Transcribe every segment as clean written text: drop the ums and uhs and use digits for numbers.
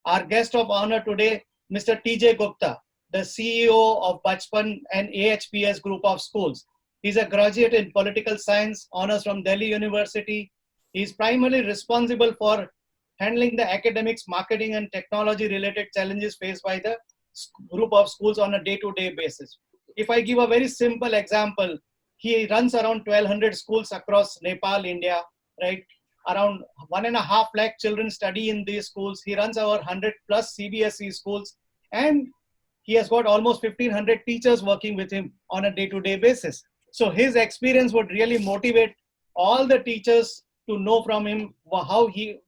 Our guest of honor today, Mr. TJ Gupta, the CEO of Bachpan and AHPS Group of Schools. He's a graduate in political science, honors from Delhi University. He's primarily responsible for handling the academics, marketing, and technology related challenges faced by the group of schools on a day-to-day basis. If I give a very simple example, he runs around 1,200 schools across Nepal, India, right? Around 1.5 lakh children study in these schools. He runs our 100 plus CBSE schools, and he has got almost 1,500 teachers working with him on a day-to-day basis. So his experience would really motivate all the teachers to know from him how he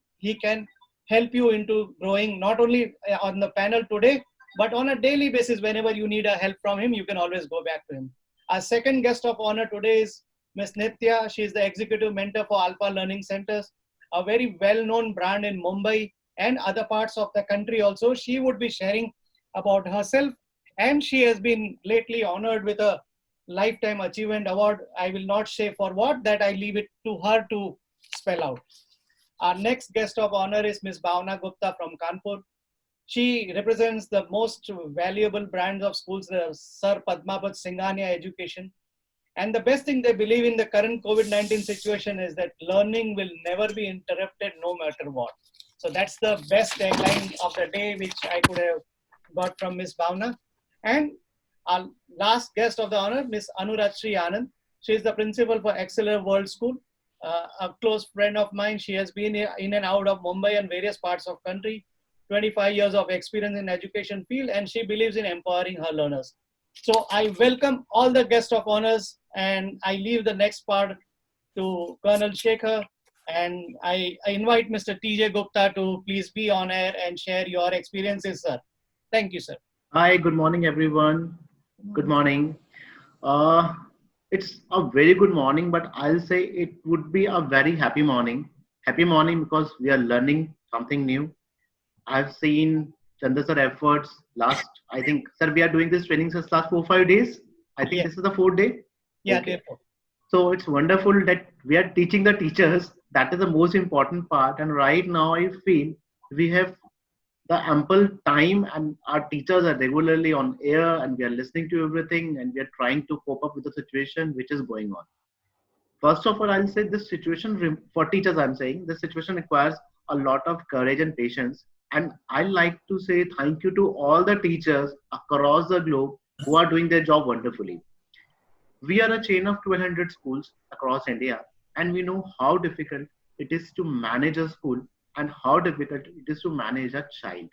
can help you into growing, not only on the panel today, but on a daily basis. Whenever you need a help from him, you can always go back to him. Our second guest of honor today is Ms. Nitya. She is the executive mentor for Alpha Learning Centers, a very well-known brand in Mumbai and other parts of the country also. She would be sharing about herself, and she has been lately honored with a Lifetime Achievement Award. I will not say for what, that I leave it to her to spell out. Our next guest of honor is Ms. Bhavna Gupta from Kanpur. She represents the most valuable brands of schools, Sir Padmapat Singhania Education. And the best thing they believe in the current COVID-19 situation is that learning will never be interrupted no matter what. So that's the best tagline of the day, which I could have got from Ms. Bhavna. And our last guest of the honor, Ms. Anuratri Anand. She is the principal for Exceller World School. A close friend of mine. She has been in and out of Mumbai and various parts of country. 25 years of experience in education field, and she believes in empowering her learners. So I welcome all the guests of honors, and I leave the next part to Colonel Shekhar, and I invite Mr. TJ Gupta to please be on air and share your experiences, sir. Thank you, sir. Hi, good morning, everyone. Good morning. Uh, it's a very good morning, but I'll say it would be a very happy morning. Happy morning because we are learning something new. I've seen Chandra sir efforts last, I think, sir, we are doing this training since last 4 5 days. I think Yeah, this is the fourth day. yeah, Okay. therefore. So it's wonderful that we are teaching the teachers. That is the most important part. And right now, I feel we have the ample time, and our teachers are regularly on air, and we are listening to everything, and we are trying to cope up with the situation which is going on. First of all, I'll say this situation for teachers, I'm saying this situation requires a lot of courage and patience. And I like to say thank you to all the teachers across the globe who are doing their job wonderfully. We are a chain of 1,200 schools across India, and we know how difficult it is to manage a school and how difficult it is to manage a child.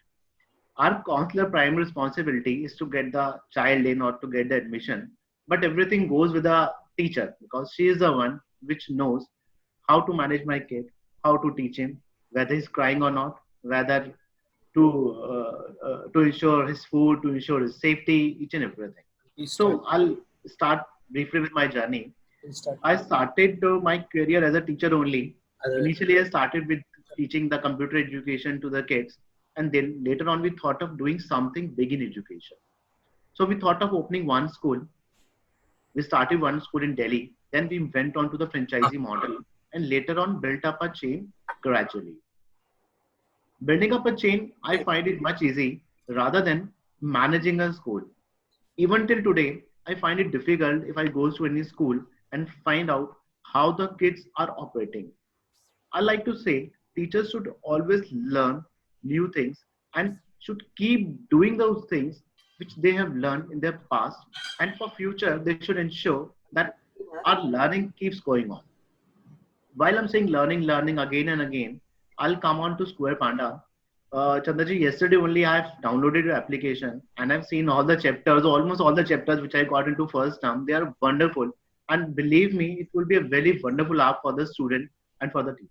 Our counselor primary responsibility is to get the child in or to get the admission, but everything goes with the teacher because she is the one which knows how to manage my kid, how to teach him, whether he's crying or not, whether to ensure his food, to ensure his safety, each and everything. Please start. So I'll start briefly with my journey. Please start. I started my career as a teacher only. Other- Initially, I started with teaching the computer education to the kids, and then later on, we thought of doing something big in education. So we thought of opening one school. We started one school in Delhi, then we went on to the franchisee model, and later on built up a chain gradually. Building up a chain, I find it much easy rather than managing a school. Even till today, I find it difficult if I go to any school and find out how the kids are operating. I like to say teachers should always learn new things and should keep doing those things which they have learned in their past, and for future they should ensure that our learning keeps going on. While I'm saying learning again and again, I'll come on to Square Panda. Chandraji, yesterday only I've downloaded your application and I've seen all the chapters, almost all the chapters which I got into first term. They are wonderful. And believe me, it will be a very wonderful app for the student and for the teachers.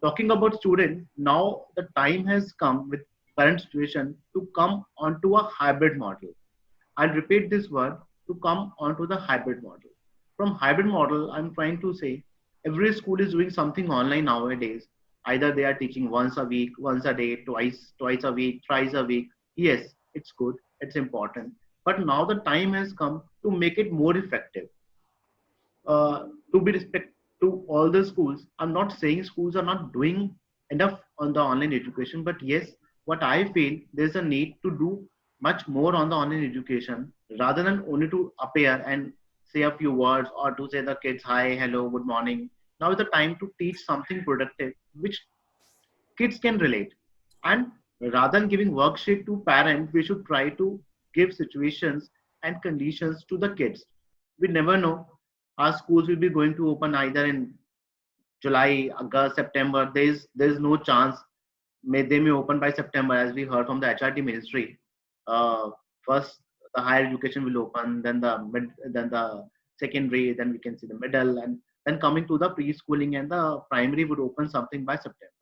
Talking about students, now the time has come with current situation to come onto a hybrid model. I'll repeat this word, to come onto the hybrid model. From hybrid model, I'm trying to say every school is doing something online nowadays. Either they are teaching once a week, once a day, twice a week, thrice a week. Yes, it's good, it's important. But now the time has come to make it more effective. To be respect to all the schools, I'm not saying schools are not doing enough on the online education, but yes, what I feel, there's a need to do much more on the online education rather than only to appear and say a few words or to say the kids hi, hello, good morning. Now is the time to teach something productive which kids can relate. And rather than giving worksheet to parents, we should try to give situations and conditions to the kids. We never know. Our schools will be going to open either in July, August, September. There's no chance. They may open by September, as we heard from the HRT ministry. First, the higher education will open, then then the secondary, then we can see the middle, and then coming to the preschooling and the primary would open something by September.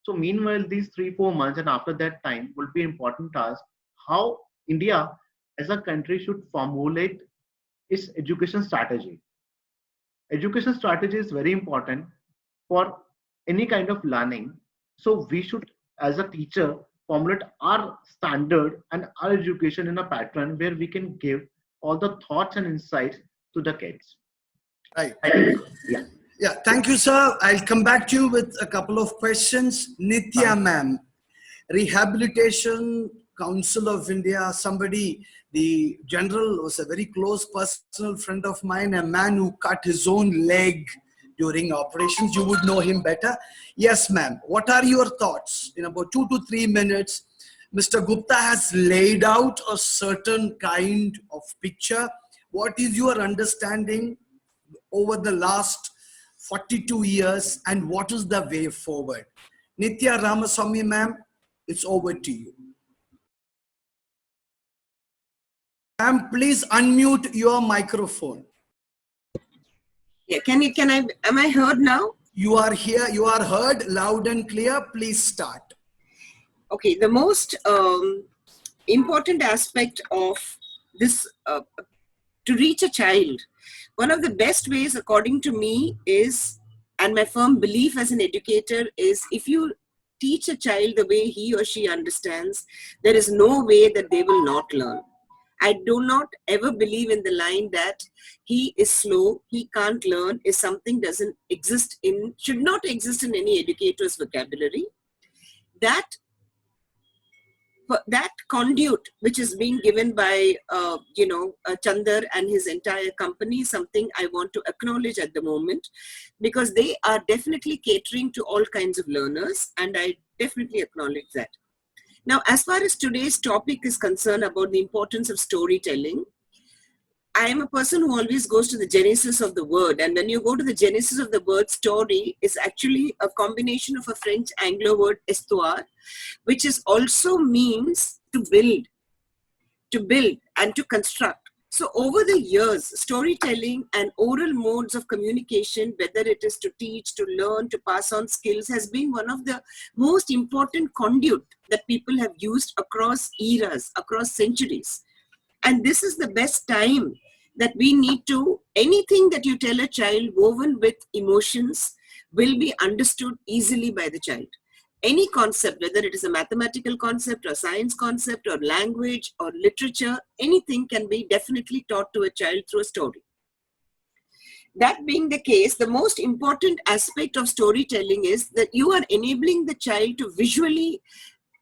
So meanwhile, these 3-4 months and after that time will be important task. How India as a country should formulate its education strategy. Education strategy is very important for any kind of learning. So we should, as a teacher, formulate our standard and our education in a pattern where we can give all the thoughts and insights to the kids. Right. Yeah. Yeah, thank you, sir. I'll come back to you with a couple of questions. Nitya ma'am, Rehabilitation Council of India, somebody, the general was a very close personal friend of mine, a man who cut his own leg during operations. You would know him better. Yes, ma'am. What are your thoughts? In about 2 to 3 minutes, Mr. Gupta has laid out a certain kind of picture. What is your understanding over the last 42 years and what is the way forward? Nitya Ramaswamy ma'am, it's over to you. Ma'am, please unmute your microphone. Yeah, am I heard now? You are here, you are heard loud and clear. Please start. Okay, the most important aspect of this, to reach a child, one of the best ways, according to me, is, and my firm belief as an educator is, if you teach a child the way he or she understands, there is no way that they will not learn. I do not ever believe in the line that he is slow, he can't learn, is something should not exist in any educator's vocabulary. That conduit which is being given by Chandar and his entire company is something I want to acknowledge at the moment, because they are definitely catering to all kinds of learners, and I definitely acknowledge that. Now, as far as today's topic is concerned about the importance of storytelling, I am a person who always goes to the genesis of the word. And when you go to the genesis of the word, story is actually a combination of a French Anglo word, histoire, which is also means to build and to construct. So over the years, storytelling and oral modes of communication, whether it is to teach, to learn, to pass on skills, has been one of the most important conduit that people have used across eras, across centuries. And this is the best time that we need to, anything that you tell a child woven with emotions will be understood easily by the child. Any concept, whether it is a mathematical concept or science concept or language or literature, anything can be definitely taught to a child through a story. That being the case, the most important aspect of storytelling is that you are enabling the child to visually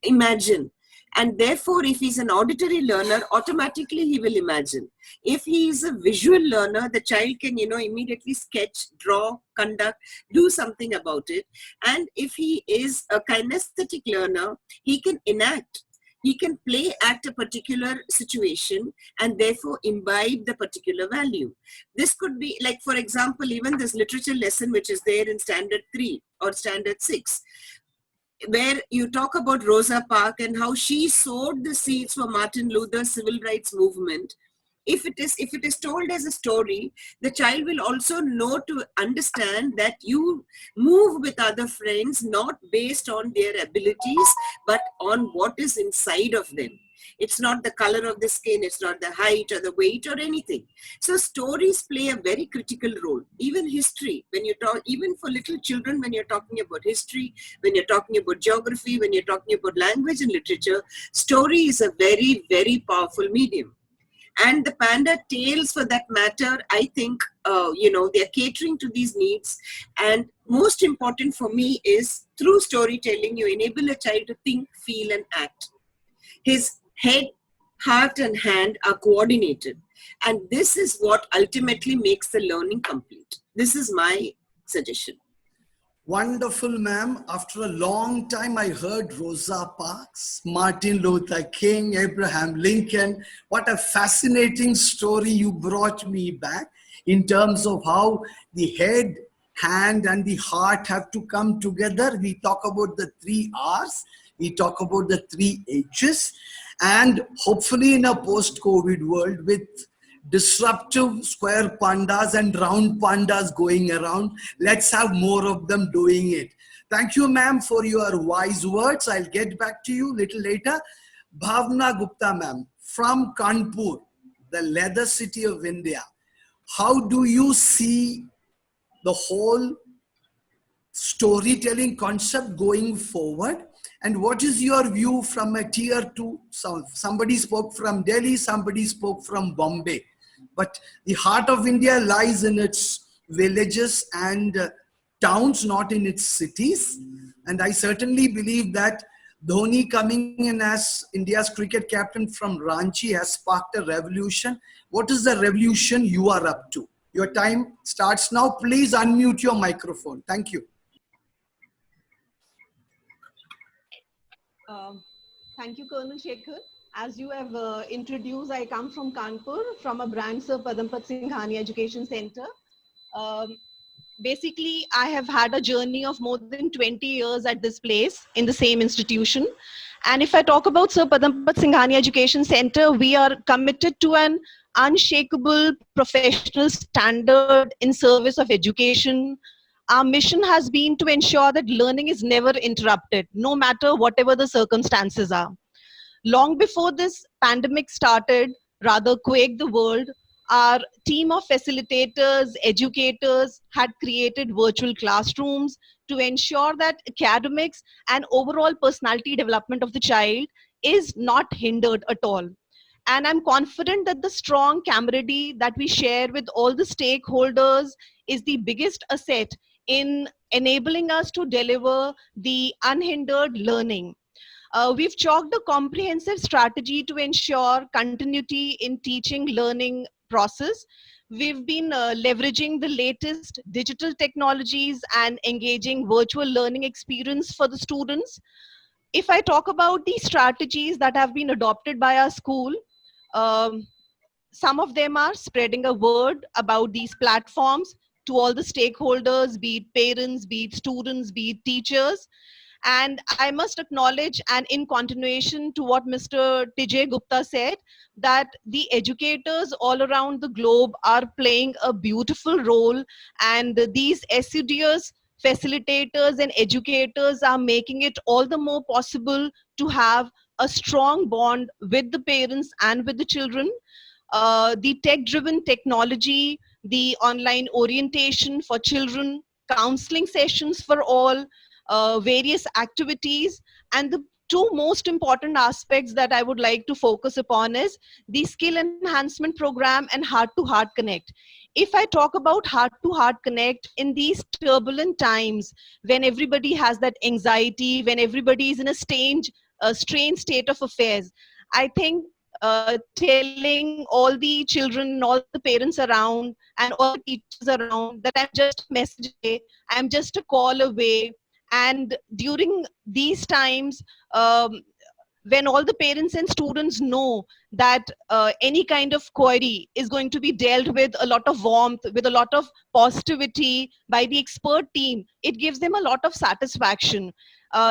imagine. And therefore, if he's an auditory learner, automatically he will imagine. If he is a visual learner, the child can, immediately sketch, draw, conduct, do something about it. And if he is a kinesthetic learner, he can enact. He can act a particular situation and therefore imbibe the particular value. This could be, like, for example, even this literature lesson, which is there in Standard 3 or Standard 6. Where you talk about Rosa Parks and how she sowed the seeds for Martin Luther's civil rights movement. If it is told as a story, the child will also know to understand that you move with other friends, not based on their abilities, but on what is inside of them. It's not the color of the skin, it's not the height or the weight or anything. So stories play a very critical role. Even history, when you talk, even for little children, when you're talking about history, when you're talking about geography, when you're talking about language and literature, story is a very, very powerful medium. And the Panda Tales, for that matter, I think, they're catering to these needs. And most important for me is, through storytelling, you enable a child to think, feel, and act. His head, heart, and hand are coordinated. And this is what ultimately makes the learning complete. This is my suggestion. Wonderful, ma'am. After a long time, I heard Rosa Parks, Martin Luther King, Abraham Lincoln. What a fascinating story you brought me back in terms of how the head, hand, and the heart have to come together. We talk about the 3 R's. We talk about the 3 H's. And hopefully in a post-COVID world with disruptive square pandas and round pandas going around, let's have more of them doing it. Thank you, ma'am, for your wise words. I'll get back to you a little later. Bhavna Gupta, ma'am, from Kanpur, the leather city of India. How do you see the whole storytelling concept going forward? And what is your view from a tier 2? Somebody spoke from Delhi, somebody spoke from Bombay. But the heart of India lies in its villages and towns, not in its cities. And I certainly believe that Dhoni coming in as India's cricket captain from Ranchi has sparked a revolution. What is the revolution you are up to? Your time starts now. Please unmute your microphone. Thank you. Thank you, Colonel Shekhar. As you have introduced, I come from Kanpur, from a branch of Padampat Singhani Education Center. Basically, I have had a journey of more than 20 years at this place in the same institution. And if I talk about Sir Padampat Singhani Education Center, we are committed to an unshakable professional standard in service of education. Our mission has been to ensure that learning is never interrupted, no matter whatever the circumstances are. Long before this pandemic started, rather quaked the world, our team of facilitators, educators had created virtual classrooms to ensure that academics and overall personality development of the child is not hindered at all. And I'm confident that the strong camaraderie that we share with all the stakeholders is the biggest asset in enabling us to deliver the unhindered learning. We've chalked a comprehensive strategy to ensure continuity in teaching learning process. We've been leveraging the latest digital technologies and engaging virtual learning experience for the students. If I talk about the strategies that have been adopted by our school, some of them are spreading a word about these platforms to all the stakeholders, be it parents, be it students, be it teachers. And I must acknowledge, and in continuation to what Mr. TJ Gupta said, that the educators all around the globe are playing a beautiful role, and these assiduous facilitators and educators are making it all the more possible to have a strong bond with the parents and with the children. The tech-driven technology, the online orientation for children, counseling sessions for all, various activities, and the two most important aspects that I would like to focus upon is the skill enhancement program and heart-to-heart connect. If I talk about heart-to-heart connect in these turbulent times, when everybody has that anxiety, when everybody is in a strained state of affairs, I think telling all the children, all the parents around, and all the teachers around that I'm just a message away, I'm just a call away. And during these times, when all the parents and students know that any kind of query is going to be dealt with a lot of warmth, with a lot of positivity by the expert team, it gives them a lot of satisfaction.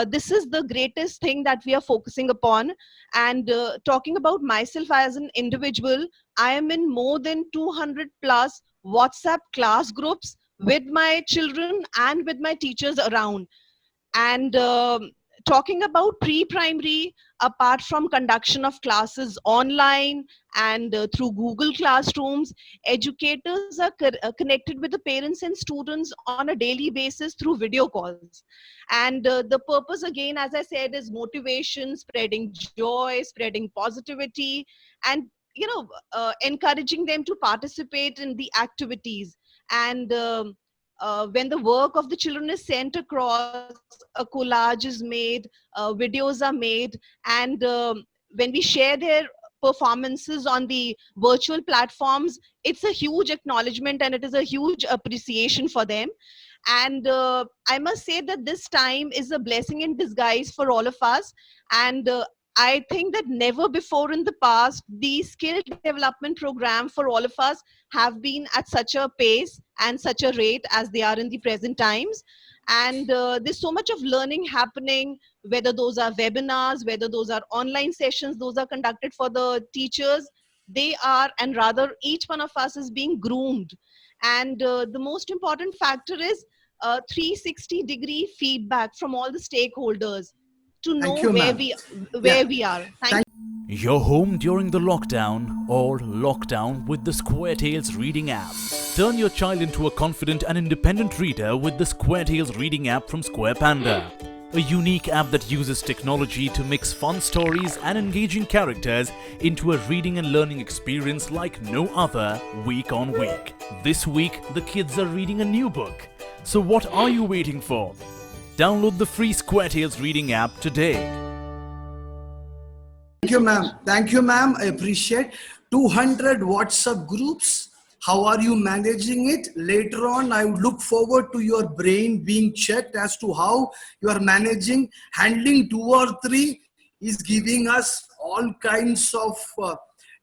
This is the greatest thing that we are focusing upon. And talking about myself as an individual, I am in more than 200 plus WhatsApp class groups with my children and with my teachers around. And talking about pre-primary, apart from conduction of classes online and through Google Classrooms, educators are connected with the parents and students on a daily basis through video calls. And the purpose, again, as I said, is motivation, spreading joy, spreading positivity, and encouraging them to participate in the activities. And when the work of the children is sent across, a collage is made, videos are made, and when we share their performances on the virtual platforms, it's a huge acknowledgement and it is a huge appreciation for them. And I must say that this time is a blessing in disguise for all of us. And I think that never before in the past, the skill development program for all of us have been at such a pace and such a rate as they are in the present times. And there's so much of learning happening, whether those are webinars, whether those are online sessions, those are conducted for the teachers. They are, and rather each one of us is being groomed. And the most important factor is 360-degree feedback from all the stakeholders to Thank know you, where ma'am. we Yeah. where we are. Thank You're home during the lockdown or lockdown with the Square Tales Reading app. Turn your child into a confident and independent reader with the Square Tales Reading app from Square Panda. A unique app that uses technology to mix fun stories and engaging characters into a reading and learning experience like no other, week on week. This week, the kids are reading a new book. So what are you waiting for? Download the free Square Tales Reading app today. Thank you, ma'am. Thank you, ma'am. I appreciate 200 WhatsApp groups. How are you managing it? Later on, I would look forward to your brain being checked as to how you are managing. Handling 2 or 3 is giving us all kinds of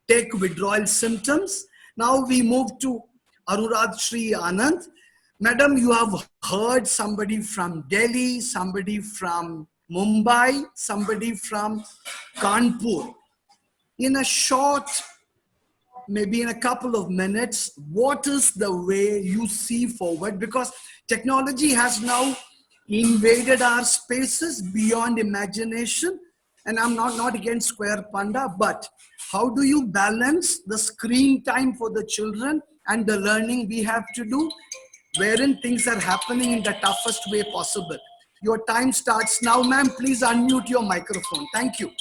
tech withdrawal symptoms. Now we move to Anurag Sri Anand. Madam, you have heard somebody from Delhi, somebody from Mumbai, somebody from Kanpur. In a short, maybe in a couple of minutes, what is the way you see forward? Because technology has now invaded our spaces beyond imagination. And I'm not against Square Panda, but how do you balance the screen time for the children and the learning we have to do, wherein things are happening in the toughest way possible? Your time starts now, ma'am. Please unmute your microphone. Thank you.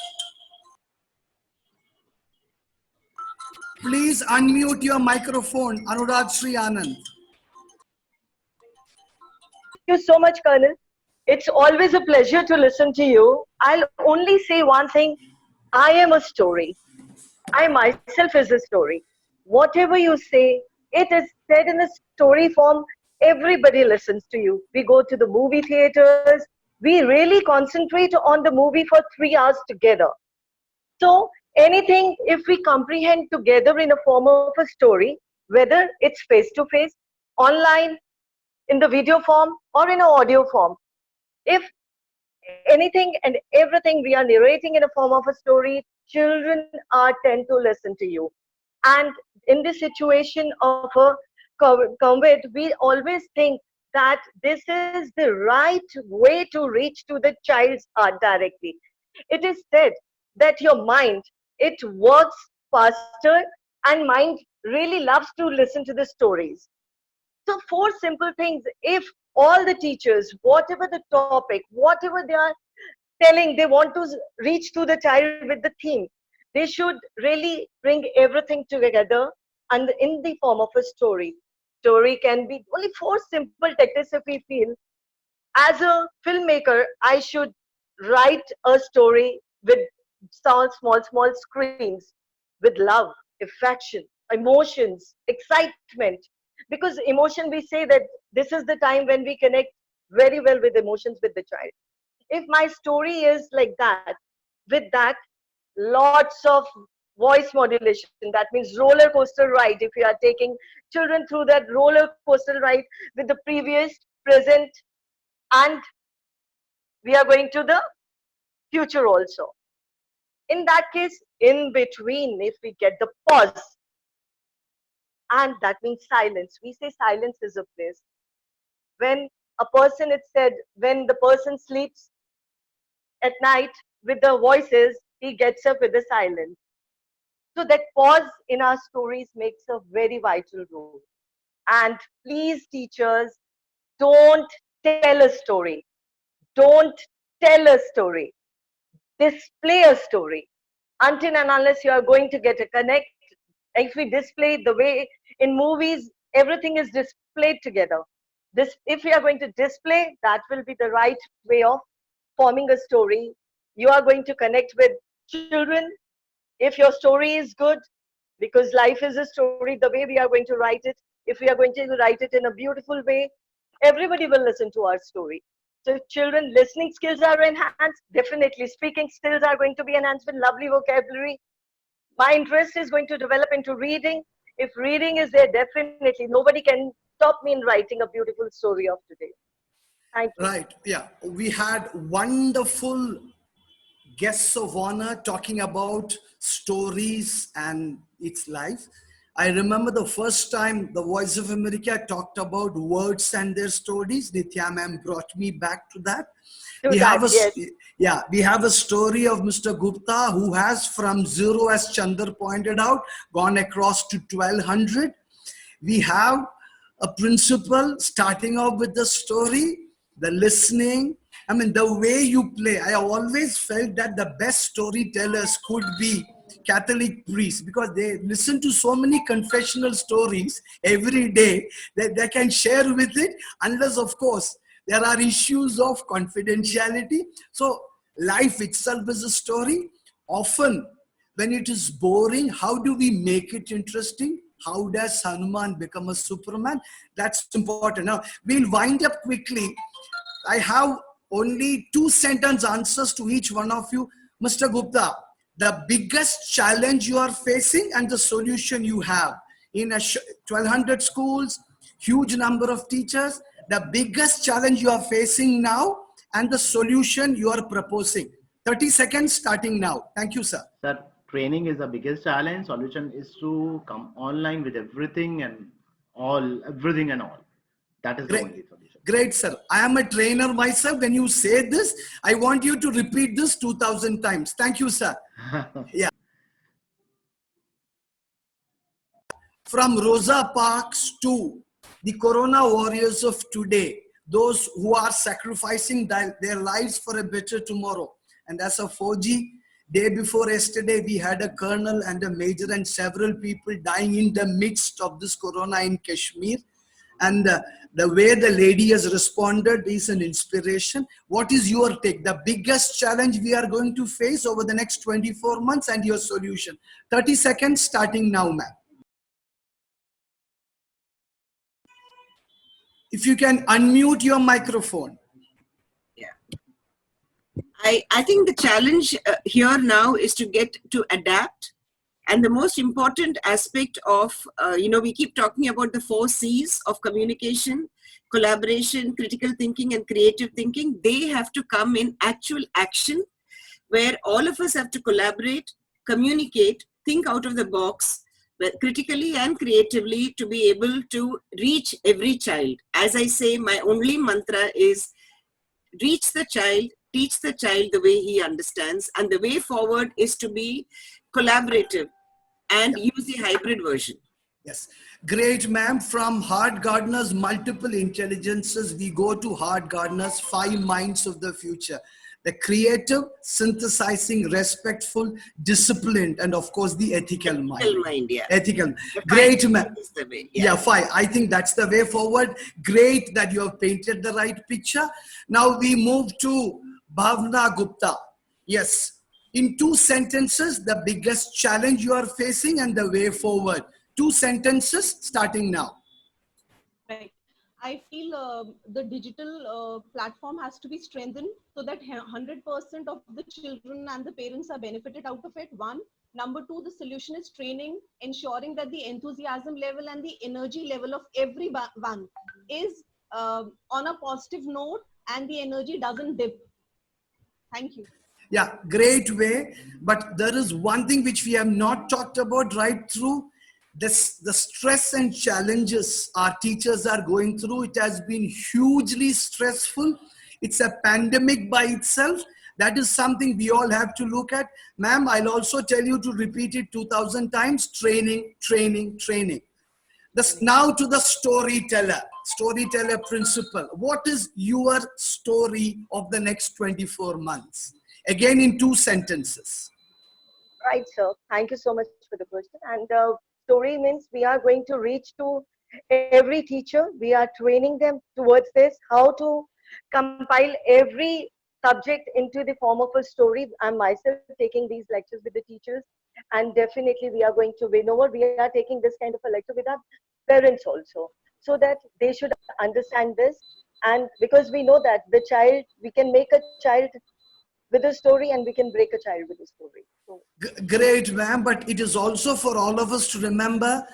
Please unmute your microphone, Anurag Sri Anand. Thank you so much, Colonel. It's always a pleasure to listen to you. I'll only say one thing. I am a story. I myself is a story. Whatever you say, it is said in a story form. Everybody listens to you. We go to the movie theaters. We really concentrate on the movie for 3 hours together. So anything, if we comprehend together in a form of a story, whether it's face-to-face, online, in the video form, or in an audio form, if anything and everything we are narrating in a form of a story, children are tend to listen to you. And in this situation of a COVID, we always think that this is the right way to reach to the child's heart directly. It is said that your mind, it works faster, and mind really loves to listen to the stories. So 4 simple things, if all the teachers, whatever the topic, whatever they are telling, they want to reach to the child with the theme, they should really bring everything together and in the form of a story. Story can be only 4 simple tactics. If we feel as a filmmaker, I should write a story with small screens, with love, affection, emotions, excitement. Because emotion, we say that this is the time when we connect very well with emotions with the child. If my story is like that, with that, lots of voice modulation, that means roller coaster ride. If you are taking children through that roller coaster ride with the previous, present, and we are going to the future also. In that case, in between, if we get the pause, and that means silence. We say silence is a place. When a person, it said, when the person sleeps at night with the voices, he gets up with the silence. So that pause in our stories makes a very vital role. And please, teachers, don't tell a story. Don't tell a story. Display a story. Until and unless you are going to get a connect, If we display the way in movies, everything is displayed together. This, if we are going to display, that will be the right way of forming a story. You are going to connect with children if your story is good, because life is a story. The way we are going to write it, if we are going to write it in a beautiful way, everybody will listen to our story. So children, listening skills are enhanced. Definitely speaking skills are going to be enhanced with lovely vocabulary. My interest is going to develop into reading. If reading is there, definitely nobody can stop me in writing a beautiful story of today. Thank you. Right. Yeah. We had wonderful guests of honor talking about stories and its life. I remember the first time the Voice of America talked about words and their stories. Nithya ma'am brought me back to that. To We have that, yes. we have a story of Mr. Gupta, who has from zero, as Chandar pointed out, gone across to 1200. We have a principal starting off with the story, the listening. I mean, the way you play. I always felt that the best storytellers could be Catholic priests, because they listen to so many confessional stories every day that they can share with it, unless, of course, there are issues of confidentiality. So life itself is a story. Often, when it is boring, how do we make it interesting? How does Hanuman become a Superman? That's important. Now, we'll wind up quickly. I have only 2-sentence answers to each one of you. Mr. Gupta, the biggest challenge you are facing and the solution you have in 1200 schools, huge number of teachers, the biggest challenge you are facing now and the solution you are proposing. 30 seconds starting now. Thank you, sir. Sir, training is the biggest challenge. Solution is to come online with everything and all. That is the only solution. Great, sir. I am a trainer myself. When you say this, I want you to repeat this 2000 times. Thank you, sir. Yeah. From Rosa Parks to the Corona warriors of today, those who are sacrificing their lives for a better tomorrow. And as a 4G, day before yesterday, we had a colonel and a major and several people dying in the midst of this Corona in Kashmir. And the way the lady has responded is an inspiration. What is your take? The biggest challenge we are going to face over the next 24 months and your solution. 30 seconds starting now, ma'am. If you can unmute your microphone. Yeah. I think the challenge here now is to get to adapt. And the most important aspect of, we keep talking about the 4 C's of communication, collaboration, critical thinking, and creative thinking. They have to come in actual action, where all of us have to collaborate, communicate, think out of the box, critically and creatively, to be able to reach every child. As I say, my only mantra is reach the child, teach the child the way he understands, and the way forward is to be collaborative and use the hybrid version. Yes. Great, ma'am. From Hart Gardner's multiple intelligences, we go to Hart Gardner's 5 minds of the future. The creative, synthesizing, respectful, disciplined, and of course the ethical mind. Ethical mind, yeah. Ethical. Great, ma'am. Yeah, 5. I think that's the way forward. Great that you have painted the right picture. Now we move to Bhavna Gupta. Yes. In 2 sentences, the biggest challenge you are facing and the way forward. 2 sentences starting now. Right. I feel the digital platform has to be strengthened so that 100% of the children and the parents are benefited out of it. 1. Number 2, the solution is training, ensuring that the enthusiasm level and the energy level of everyone is on a positive note and the energy doesn't dip. Thank you. Yeah, great way. But there is one thing which we have not talked about right through. The stress and challenges our teachers are going through. It has been hugely stressful. It's a pandemic by itself. That is something we all have to look at. Ma'am, I'll also tell you to repeat it 2000 times. Training, training, training. Now to the storyteller principle. What is your story of the next 24 months? Again, in 2 sentences. Right, sir. Thank you so much for the question. And story means we are going to reach to every teacher. We are training them towards this, how to compile every subject into the form of a story. I'm myself taking these lectures with the teachers, and definitely we are going to win over. We are taking this kind of a lecture with our parents also, so that they should understand this. And because we know that the child, we can make a child with a story and we can break a child with a story. So, Great, ma'am. But it is also for all of us to remember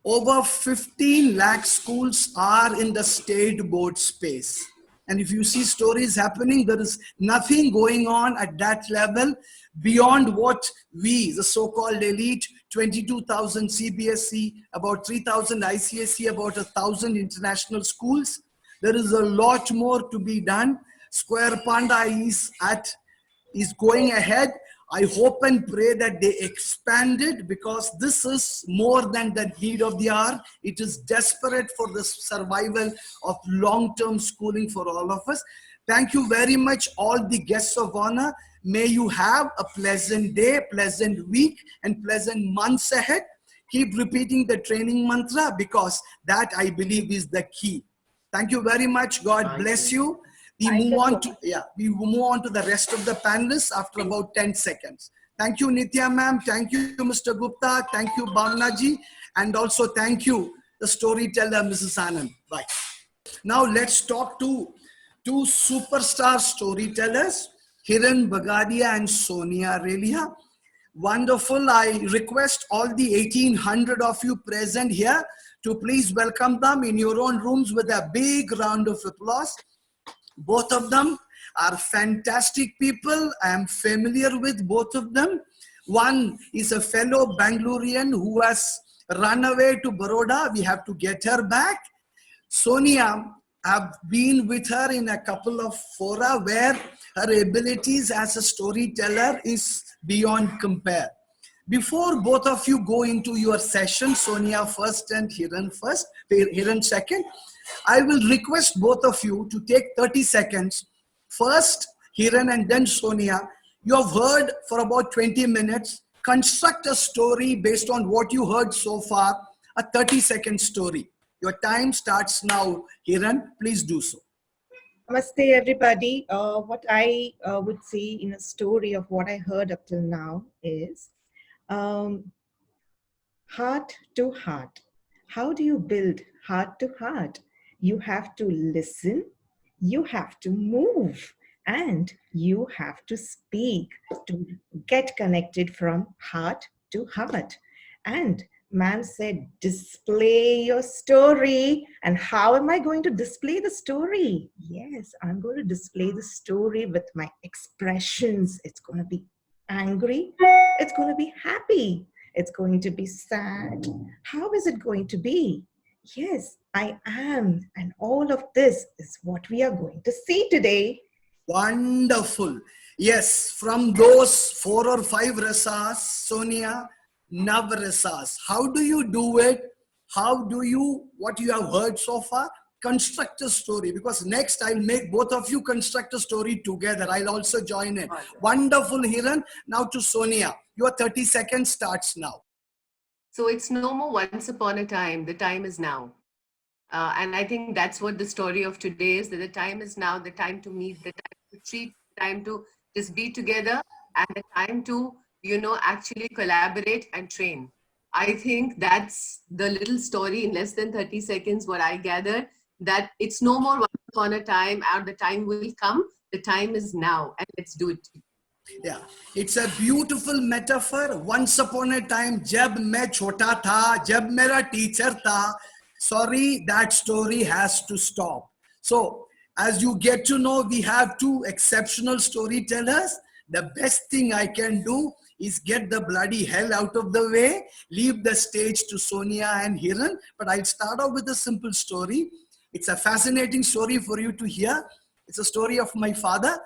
over 15 lakh schools are in the state board space. And if you see stories happening, there is nothing going on at that level beyond what we, the so-called elite, 22,000 CBSE, about 3,000 ICSE, about 1,000 international schools. There is a lot more to be done. Square Panda is going ahead. I hope and pray that they expand it, because this is more than the need of the hour. It is desperate for the survival of long-term schooling for all of us. Thank you very much, all the guests of honor. May you have a pleasant day, pleasant week, and pleasant months ahead. Keep repeating the training mantra, because that, I believe, is the key. Thank you very much. God bless you. We move on to the rest of the panelists after about 10 seconds. Thank you, Nitya ma'am. Thank you, Mr. Gupta. Thank you, Bhavna ji. And also thank you, the storyteller, Mrs. Anand. Bye. Now let's talk to two superstar storytellers, Hiran Bagadia and Sonia Relia. Wonderful. I request all the 1,800 of you present here to please welcome them in your own rooms with a big round of applause. Both of them are fantastic people. I am familiar with both of them. One is a fellow Bangalorean who has run away to Baroda. We have to get her back. Sonia, I've been with her in a couple of fora where her abilities as a storyteller is beyond compare. Before both of you go into your session, Sonia first and Hiran second, I will request both of you to take 30 seconds. First, Hiran and then Sonia. You have heard for about 20 minutes. Construct a story based on what you heard so far, a 30-second story. Your time starts now. Hiran, please do so. Namaste, everybody. What I would say in a story of what I heard up till now is heart to heart. How do you build heart to heart? You have to listen, you have to move, and you have to speak to get connected from heart to heart. And ma'am said, display your story. And how am I going to display the story? Yes, I'm going to display the story with my expressions. It's going to be angry, it's going to be happy, it's going to be sad. How is it going to be? Yes, I am. And all of this is what we are going to see today. Wonderful. Yes, from those 4 or 5 rasas, Sonia, Nav rasas. How do you do it? How do you, what you have heard so far, construct a story? Because next I'll make both of you construct a story together. I'll also join in. Wonderful, Hiran. Now to Sonia. Your 30 seconds starts now. So it's no more once upon a time, the time is now. And I think that's what the story of today is, that the time is now, the time to meet, the time to treat, the time to just be together, and the time to, actually collaborate and train. I think that's the little story in less than 30 seconds, what I gathered, that it's no more once upon a time, and the time will come, the time is now, and let's do it. Yeah, it's a beautiful metaphor. Once upon a time, jab main chota tha, jab mera teacher tha. Sorry, that story has to stop. So, as you get to know, we have 2 exceptional storytellers. The best thing I can do is get the bloody hell out of the way, leave the stage to Sonia and Hiran. But I'll start off with a simple story. It's a fascinating story for you to hear. It's a story of my father.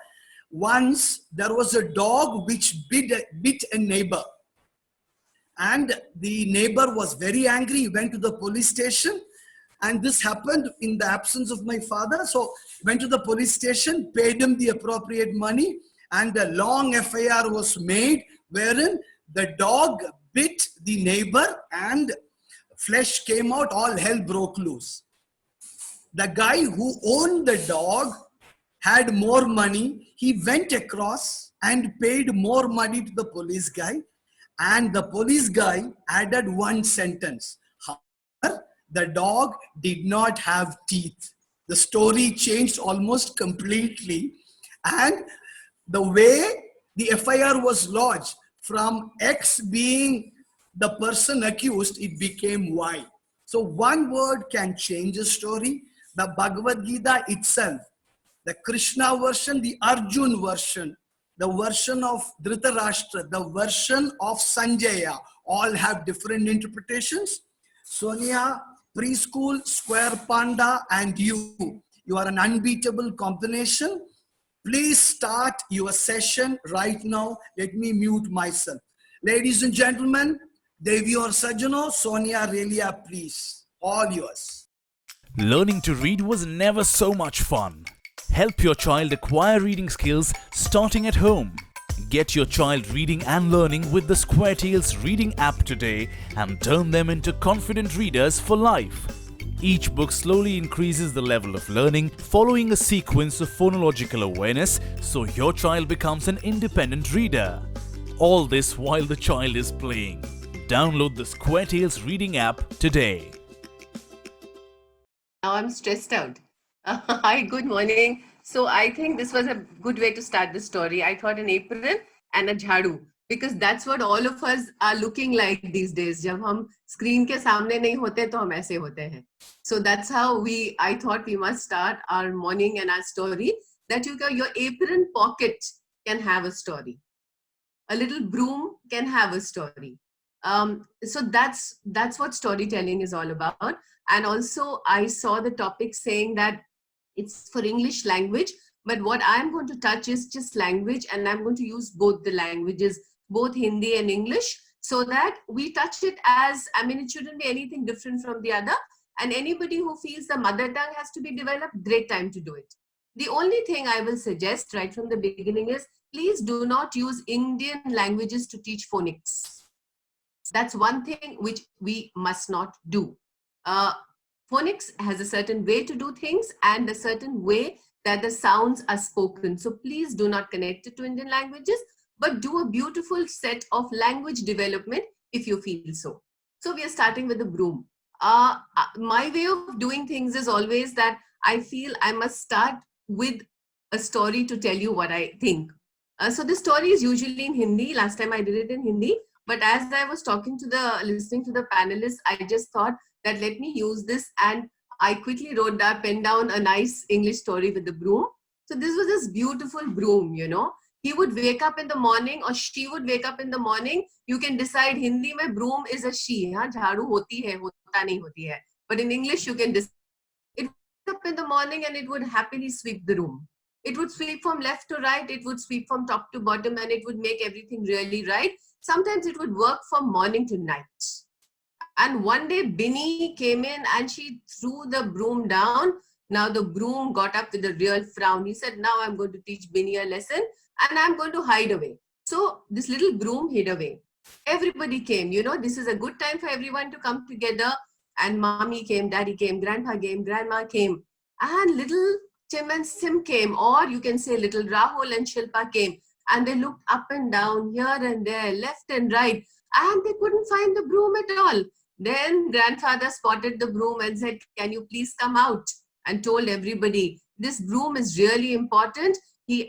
Once there was a dog which bit a neighbor. And the neighbor was very angry. He went to the police station. And this happened in the absence of my father. So went to the police station, paid him the appropriate money. And a long FIR was made wherein the dog bit the neighbor and flesh came out, all hell broke loose. The guy who owned the dog had more money. He went across and paid more money to the police guy, and the police guy added one sentence. However, the dog did not have teeth. The story changed almost completely, and the way the FIR was lodged, from X being the person accused, it became Y. So one word can change a story. The Bhagavad Gita itself, the Krishna version, the Arjun version, the version of Dhritarashtra, the version of Sanjaya, all have different interpretations. Sonia, preschool, square panda, and you are an unbeatable combination. Please start your session right now. Let me mute myself. Ladies and gentlemen, Devi or Sajano, Sonia, Relia, please, all yours. Learning to read was never so much fun. Help your child acquire reading skills starting at home. Get your child reading and learning with the SquareTales reading app today and turn them into confident readers for life. Each book slowly increases the level of learning following a sequence of phonological awareness, so your child becomes an independent reader. All this while the child is playing. Download the SquareTales reading app today. Now I'm stressed out. Hi, good morning. So I think this was a good way to start the story. I thought an apron and a jhadu, because that's what all of us are looking like these days. जब हम screen के सामने नहीं होते तो हम ऐसे होते हैं. So that's how I thought we must start our morning and our story, that your apron pocket can have a story. A little broom can have a story. So that's what storytelling is all about. And also I saw the topic saying that it's for English language, but what I'm going to touch is just language, and I'm going to use both the languages, both Hindi and English, so that we touch it as, I mean, it shouldn't be anything different from the other. And anybody who feels the mother tongue has to be developed, great time to do it. The only thing I will suggest right from the beginning is, please do not use Indian languages to teach phonics. That's one thing which we must not do. Phonics has a certain way to do things and a certain way that the sounds are spoken. So please do not connect it to Indian languages, but do a beautiful set of language development if you feel so. So we are starting with the broom. My way of doing things is always that I feel I must start with a story to tell you what I think. So the story is usually in Hindi. Last time I did it in Hindi, but as I was listening to the panelists, I just thought that let me use this, and I quickly pen down a nice English story with the broom. So this was this beautiful broom, He would wake up in the morning, or she would wake up in the morning. You can decide, Hindi mein broom is a she, jharu hoti hai, hota nahi hoti hai. But in English, you can decide. It would wake up in the morning and it would happily sweep the room. It would sweep from left to right, it would sweep from top to bottom, and it would make everything really right. Sometimes it would work from morning to night. And one day Binny came in and she threw the broom down. Now the broom got up with a real frown. He said, now I'm going to teach Binny a lesson and I'm going to hide away. So this little broom hid away. Everybody came, this is a good time for everyone to come together. And mommy came, daddy came, grandpa came, grandma came. And little Tim and Sim came, or you can say little Rahul and Shilpa came. And they looked up and down, here and there, left and right. And they couldn't find the broom at all. Then grandfather spotted the broom and said, can you please come out? And told everybody, this broom is really important. He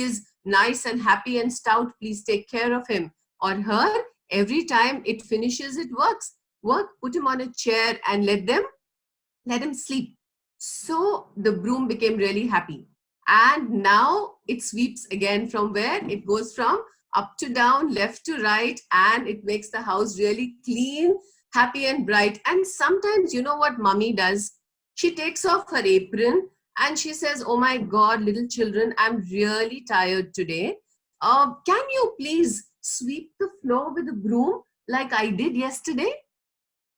is nice and happy and stout. Please take care of him or her. Every time it finishes, it works. Put him on a chair and let him sleep. So the broom became really happy. And now it sweeps again from where? It goes from up to down, left to right, and it makes the house really clean, happy and bright. And sometimes, you know what mommy does? She takes off her apron and she says, oh my God, little children, I'm really tired today. Can you please sweep the floor with a broom like I did yesterday?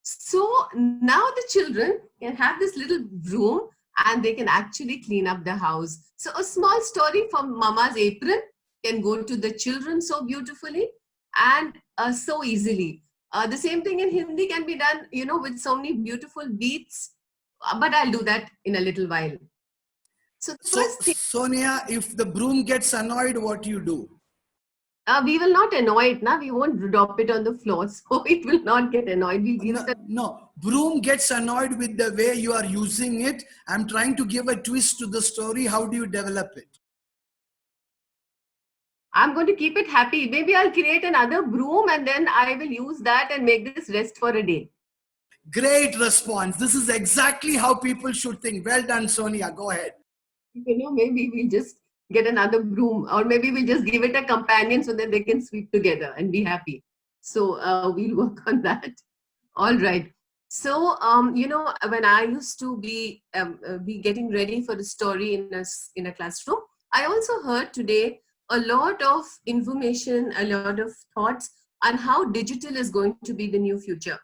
So now the children can have this little broom and they can actually clean up the house. So a small story from Mama's apron can go to the children so beautifully and so easily. The same thing in Hindi can be done, with so many beautiful beats, but I'll do that in a little while. So the So, first thing, Sonia, if the broom gets annoyed, what do you do? we will not annoy it now. We won't drop it on the floor, so it will not get annoyed. We'll give No, it a no, broom gets annoyed with the way you are using it. I'm trying to give a twist to the story. How do you develop it? I'm going to keep it happy. Maybe I'll create another broom and then I will use that and make this rest for a day. Great response. This is exactly how people should think. Well done, Sonia. Go ahead. Maybe we'll just get another broom, or maybe we'll just give it a companion so that they can sweep together and be happy. So we'll work on that. All right. So, when I used to be getting ready for the story in a classroom, I also heard today a lot of information, a lot of thoughts on how digital is going to be the new future.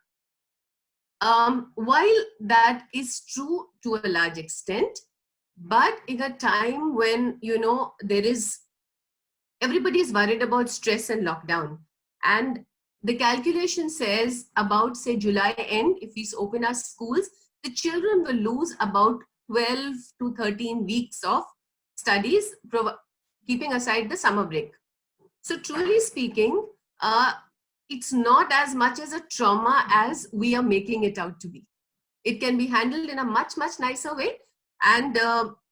While that is true to a large extent, but in a time when, everybody is worried about stress and lockdown, and the calculation says about, say, July end, if we open our schools, the children will lose about 12 to 13 weeks of studies, keeping aside the summer break. So truly speaking, it's not as much as a trauma as we are making it out to be. It can be handled in a much, much nicer way. And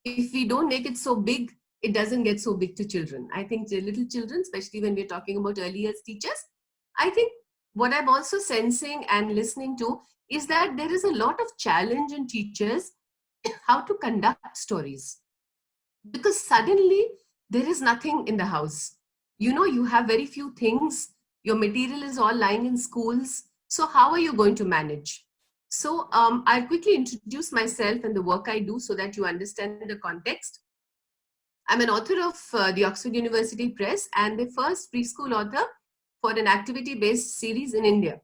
if we don't make it so big, it doesn't get so big to children. I think the little children, especially when we're talking about early years teachers, I think what I'm also sensing and listening to is that there is a lot of challenge in teachers how to conduct stories. Because suddenly there is nothing in the house. You have very few things. Your material is all lying in schools. So how are you going to manage? So I'll quickly introduce myself and the work I do so that you understand the context. I'm an author of the Oxford University Press and the first preschool author for an activity-based series in India.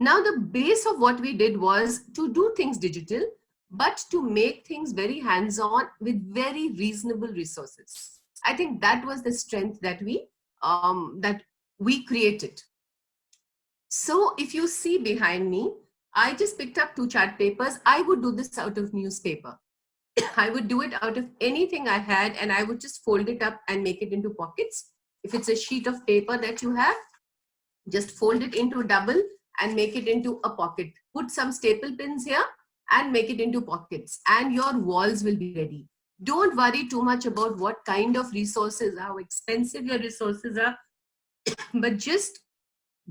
Now, the base of what we did was to do things digital, but to make things very hands-on with very reasonable resources. I think that was the strength that we created. So if you see behind me, I just picked up 2 chart papers. I would do this out of newspaper. I would do it out of anything I had, and I would just fold it up and make it into pockets. If it's a sheet of paper that you have, just fold it into double and make it into a pocket. Put some staple pins here and make it into pockets, and your walls will be ready. Don't worry too much about what kind of resources, how expensive your resources are, but just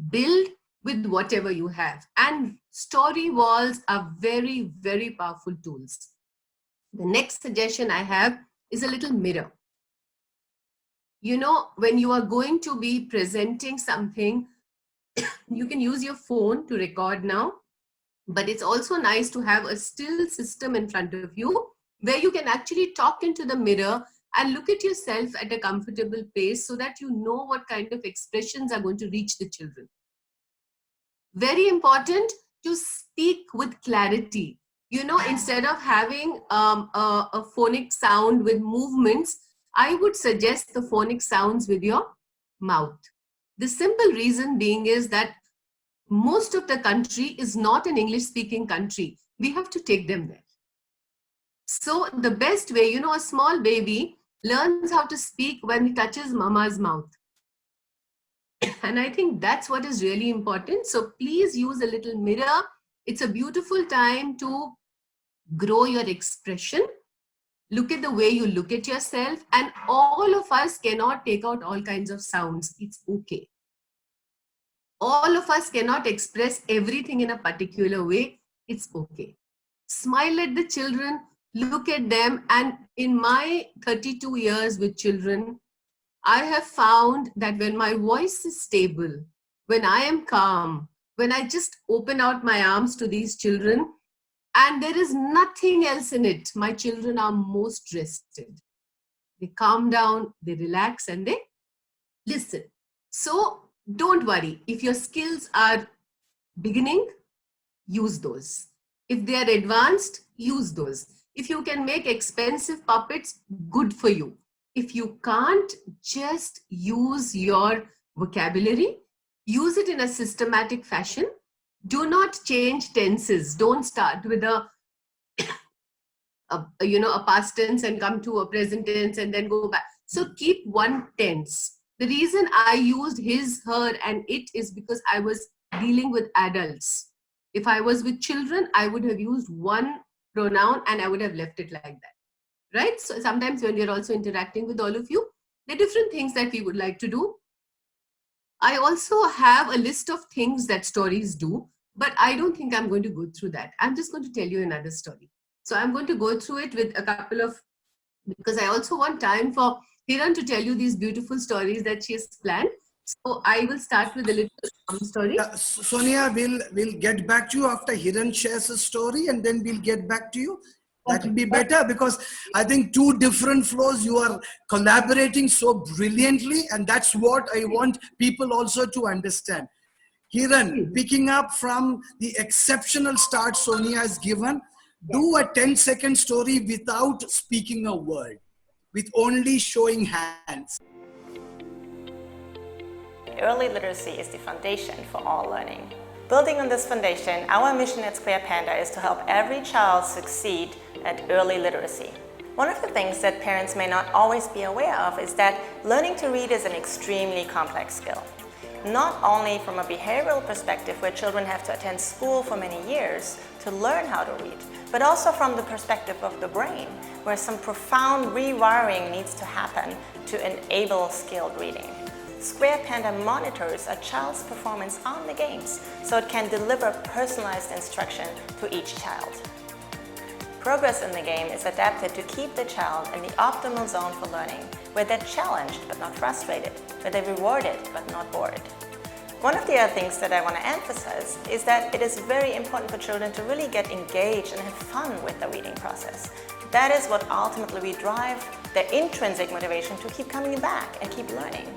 build with whatever you have. And story walls are very, very powerful tools. The next suggestion I have is a little mirror. When you are going to be presenting something, you can use your phone to record now, but it's also nice to have a still system in front of you where you can actually talk into the mirror and look at yourself at a comfortable pace so that you know what kind of expressions are going to reach the children. Very important to speak with clarity. Instead of having a phonic sound with movements, I would suggest the phonic sounds with your mouth. The simple reason being is that most of the country is not an English-speaking country. We have to take them there. So the best way, a small baby learns how to speak when he touches mama's mouth. And I think that's what is really important. So please use a little mirror. It's a beautiful time to grow your expression. Look at the way you look at yourself, and all of us cannot take out all kinds of sounds. It's okay. All of us cannot express everything in a particular way. It's okay. Smile at the children, look at them. And in my 32 years with children, I have found that when my voice is stable, when I am calm, when I just open out my arms to these children, and there is nothing else in it, my children are most rested. They calm down, they relax, and they listen. So don't worry. If your skills are beginning, use those. If they are advanced, use those. If you can make expensive puppets, good for you. If you can't, just use your vocabulary use it in a systematic fashion. Do not change tenses. Don't start with a past tense and come to a present tense and then go back. So keep one tense. The reason I used his, her, and it is because I was dealing with adults. If I was with children, I would have used one pronoun and I would have left it like that, right? So sometimes when we're also interacting with all of you, there are different things that we would like to do. I also have a list of things that stories do, but I don't think I'm going to go through that. I'm just going to tell you another story. So I'm going to go through it with a couple of, because I also want time for Hiran to tell you these beautiful stories that she has planned. So I will start with a little story. Sonia, we'll get back to you after Hiran shares his story, and then we'll get back to you. That will be better, because I think two different flows, you are collaborating so brilliantly, and that's what I want people also to understand. Hiran, picking up from the exceptional start Sonia has given, do a 10-second story without speaking a word, with only showing hands. Early literacy is the foundation for all learning. Building on this foundation, our mission at Square Panda is to help every child succeed at early literacy. One of the things that parents may not always be aware of is that learning to read is an extremely complex skill. Not only from a behavioral perspective, where children have to attend school for many years to learn how to read, but also from the perspective of the brain, where some profound rewiring needs to happen to enable skilled reading. Square Panda monitors a child's performance on the games so it can deliver personalized instruction to each child. Progress in the game is adapted to keep the child in the optimal zone for learning, where they're challenged but not frustrated, where they're rewarded but not bored. One of the other things that I want to emphasize is that it is very important for children to really get engaged and have fun with the reading process. That is what ultimately will drive their intrinsic motivation to keep coming back and keep learning.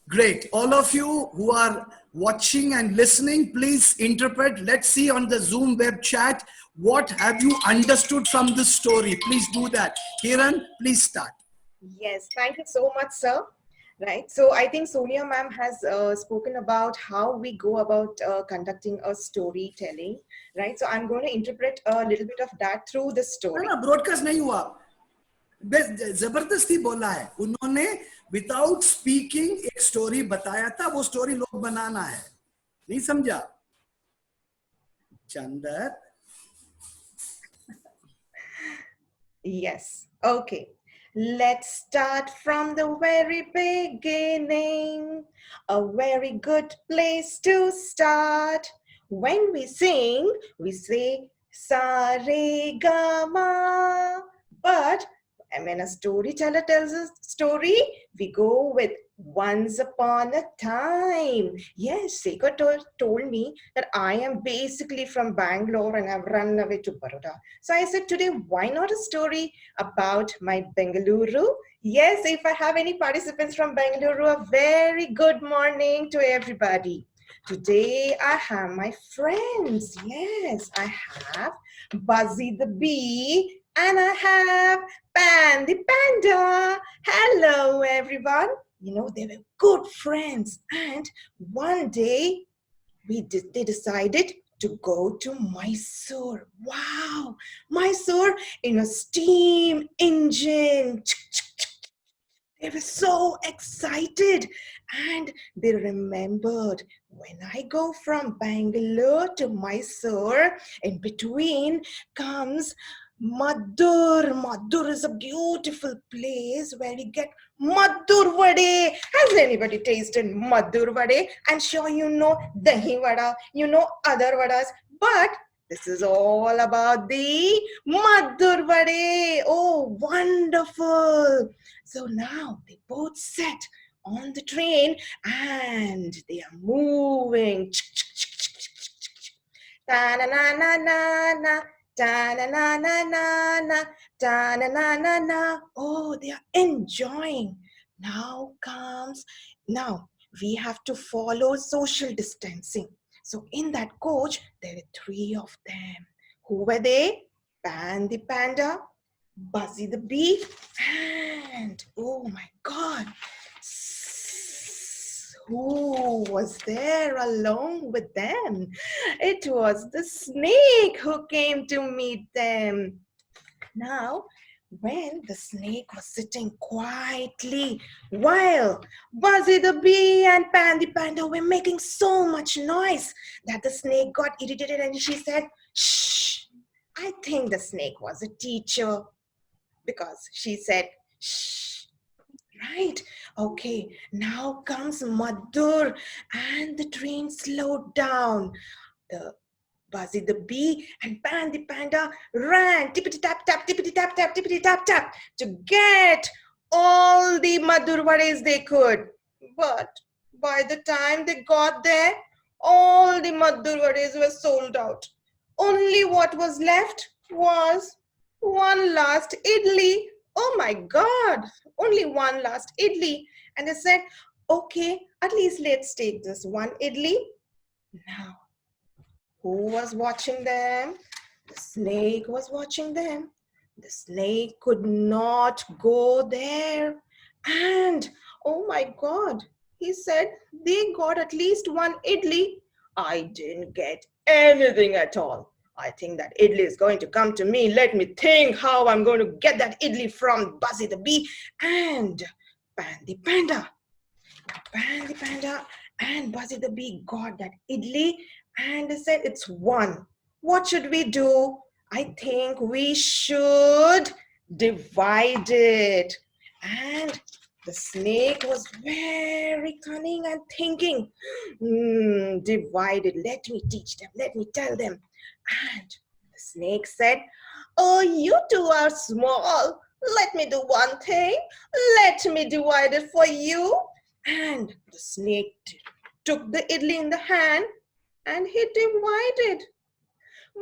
Great. All of you who are watching and listening, please interpret. Let's see on the Zoom web chat, what have you understood from this story? Please do that. Hiran, please start. Yes, thank you so much, sir. Right. So I think Sonia ma'am has spoken about how we go about conducting a storytelling. Right. So I'm going to interpret a little bit of that through the story. ना broadcast नहीं हुआ, जबरदस्ती बोला है उन्होंने, without speaking एक story बताया था, वो स्टोरी लोग बनाना है, नहीं समझा Chandar? Yes. Okay. Let's start from the very beginning. A very good place to start. When we sing, we say sa re ga ma. But when a storyteller tells a story, we go with once upon a time. Yes, Sekhar told me that I am basically from Bangalore and I've run away to Baroda. So I said, today, why not a story about my Bengaluru? Yes, if I have any participants from Bengaluru, a very good morning to everybody. Today, I have my friends. Yes, I have Buzzy the Bee and I have Pan the Panda. Hello, everyone. You know, they were good friends. And one day, they decided to go to Mysore. Wow, Mysore in a steam engine. They were so excited. And they remembered, when I go from Bangalore to Mysore, in between comes Madur. Madur is a beautiful place where you get Madur Vade. Has anybody tasted Madur Vade? I'm sure you know Dahi Vada, you know other Vadas, but this is all about the Madur Vade. Oh, wonderful. So now they both sat on the train and they are moving. Ta-na-na-na-na-na. Ta-na-na-na-na-na, ta-na-na-na-na. Oh, they are enjoying. Now we have to follow social distancing. So in that coach, there were 3 of them. Who were they? Pan the panda, Buzzy the bee, and oh my God, who was there along with them? It was the snake who came to meet them. Now, when the snake was sitting quietly while Buzzy the bee and Pan the panda were making so much noise that the snake got irritated and she said, "Shh." I think the snake was a teacher because she said, "Shh." Right? Okay, now comes Madhur and the train slowed down. The Buzzy the bee and Pan the panda ran tippity tap tap tippity tap tap tippity tap tap to get all the Madhur vades they could. But by the time they got there, all the Madhur vades were sold out. Only what was left was one last idli. Oh my God, only one last idli. And they said, okay, at least let's take this one idli. Now, who was watching them? The snake was watching them. The snake could not go there. And oh my God, he said, they got at least one idli. I didn't get anything at all. I think that idli is going to come to me. Let me think how I'm going to get that idli from Buzzy the bee and Pan the panda. Pan the panda and Buzzy the bee got that idli and they said, it's one. What should we do? I think we should divide it. And the snake was very cunning and thinking, divide it. Let me teach them. Let me tell them. And the snake said, oh, you two are small. Let me do one thing. Let me divide it for you. And the snake took the idli in the hand and he divided.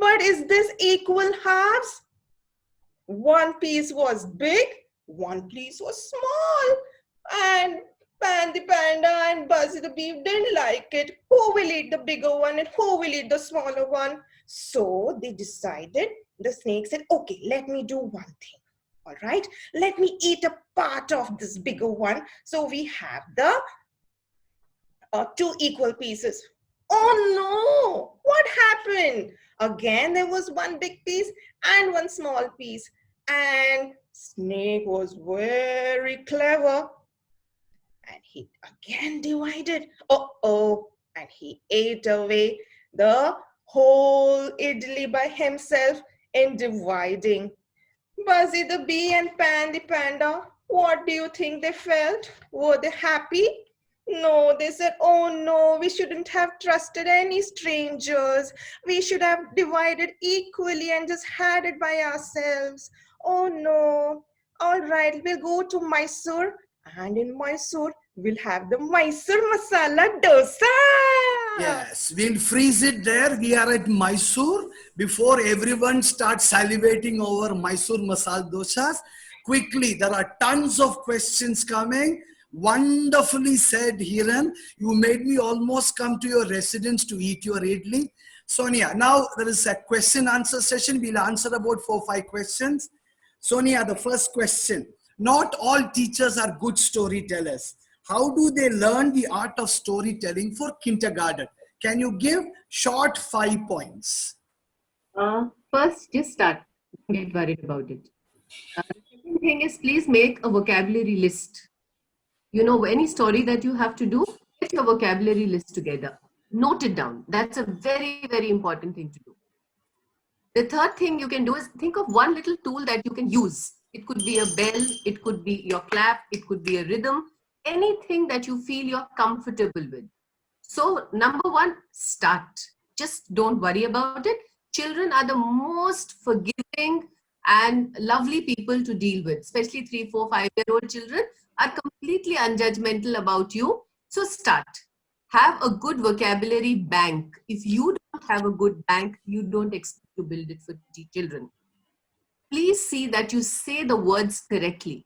But is this equal halves? One piece was big, one piece was small. And Pan the panda and Buzzy the bee didn't like it. Who will eat the bigger one and who will eat the smaller one? So they decided, the snake said, okay, let me do one thing. All right, let me eat a part of this bigger one. So we have the 2 equal pieces. Oh no, what happened? Again, there was one big piece and one small piece. And snake was very clever. And he again divided. And he ate away the whole idli by himself in dividing. Buzzy the bee and Pan the panda, what do you think they felt? Were they happy? No, they said, oh no, we shouldn't have trusted any strangers. We should have divided equally and just had it by ourselves. Oh no. All right, we'll go to Mysore. And in Mysore, we'll have the Mysore masala dosa. Yes, we'll freeze it there. We are at Mysore. Before everyone starts salivating over Mysore masala dosas, quickly, there are tons of questions coming. Wonderfully said, Hiran. You made me almost come to your residence to eat your idli. Sonia, now there is a question answer session. We'll answer about 4 or 5 questions. Sonia, the first question. Not all teachers are good storytellers. How do they learn the art of storytelling for kindergarten? Can you give short 5 points? First, just start. Don't get worried about it. The second thing is, please make a vocabulary list. You know, any story that you have to do, get your vocabulary list together. Note it down. That's a very, very important thing to do. The third thing you can do is think of one little tool that you can use. It could be a bell, it could be your clap, it could be a rhythm, anything that you feel you're comfortable with. So number 1, start. Just don't worry about it. Children are the most forgiving and lovely people to deal with, especially 3, 4, 5-year-old children are completely unjudgmental about you. So start. Have a good vocabulary bank. If you don't have a good bank, you don't expect to build it for children. Please see that you say the words correctly.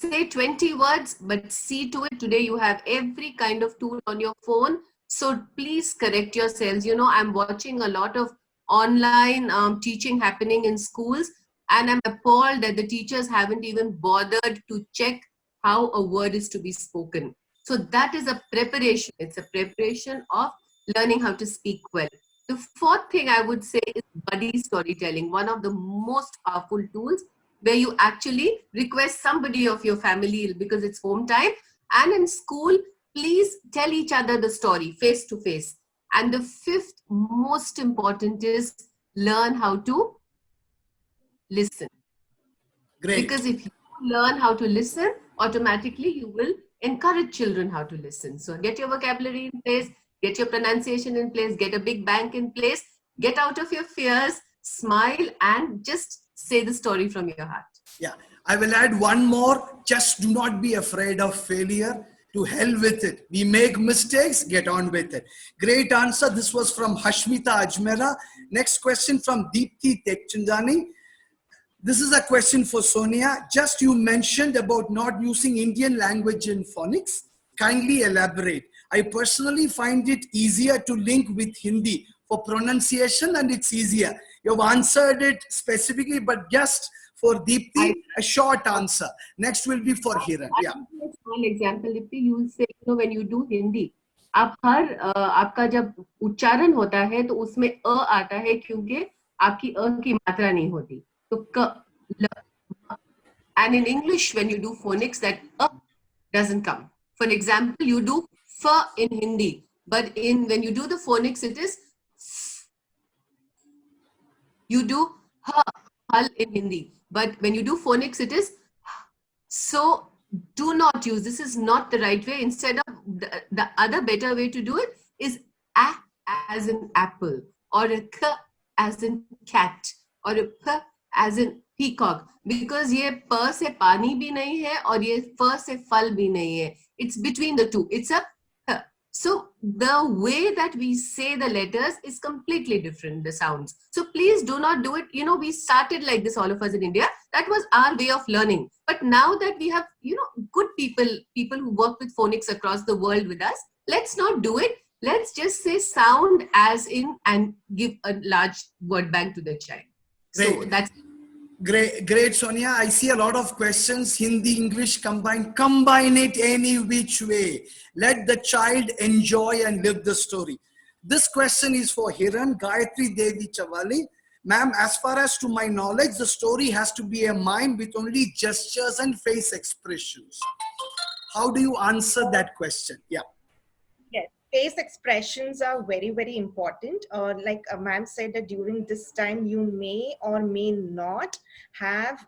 say 20 words, but see to it. Today you have every kind of tool on your phone. So please correct yourselves. You know, I'm watching a lot of online teaching happening in schools, and I'm appalled that the teachers haven't even bothered to check how a word is to be spoken. So that is a preparation. It's a preparation of learning how to speak well. The fourth thing I would say is buddy storytelling, one of the most powerful tools, where you actually request somebody of your family because it's home time. And in school, please tell each other the story face to face. And the fifth most important is learn how to listen. Great. Because if you learn how to listen, automatically you will encourage children how to listen. So get your vocabulary in place, get your pronunciation in place, get a big bank in place, get out of your fears, smile, and just say the story from your heart. Yeah, I will add one more. Just do not be afraid of failure. To hell with it. We make mistakes, get on with it. Great answer. This was from Hashmita Ajmera. Next question from Deepthi Tekchandani. This is a question for Sonia. Just you mentioned about not using Indian language in phonics. Kindly elaborate. I personally find it easier to link with Hindi for pronunciation, and it's easier. You've answered it specifically, but just for Deepthi, a short answer. Next will be for Hiran. Yeah. One example, Deepthi, you will say, you know, when you do Hindi, आप हर आपका जब उच्चारण होता है तो उसमें अ आता है क्योंकि आपकी अ की मात्रा नहीं होती. So, and in English, when you do phonics, that doesn't come. For example, you do fa in Hindi, but when you do the phonics, it is you do hal in Hindi, but when you do phonics, it is so. Do not use. This is not the right way. Instead of the other better way to do it is a as in apple, or a k as in cat, or a p as in peacock, because ये प से पानी भी नहीं है और ये फ से फल भी नहीं है. It's between the two. It's a th. So the way that we say the letters is completely different, the sounds. So please do not do it. You know, we started like this, all of us in India. That was our way of learning. But now that we have, you know, good people who work with phonics across the world with us, let's not do it. Let's just say sound as in and give a large word bank to the child. Great. So that's Great, Sonia. I see a lot of questions. Hindi, English combined. Combine it any which way. Let the child enjoy and live the story. This question is for Hiran, Gayatri Devi Chavali. Ma'am, as far as to my knowledge, the story has to be a mime with only gestures and face expressions. How do you answer that question? Yeah. Yes, face expressions are very, very important. Like ma'am said that during this time, you may or may not have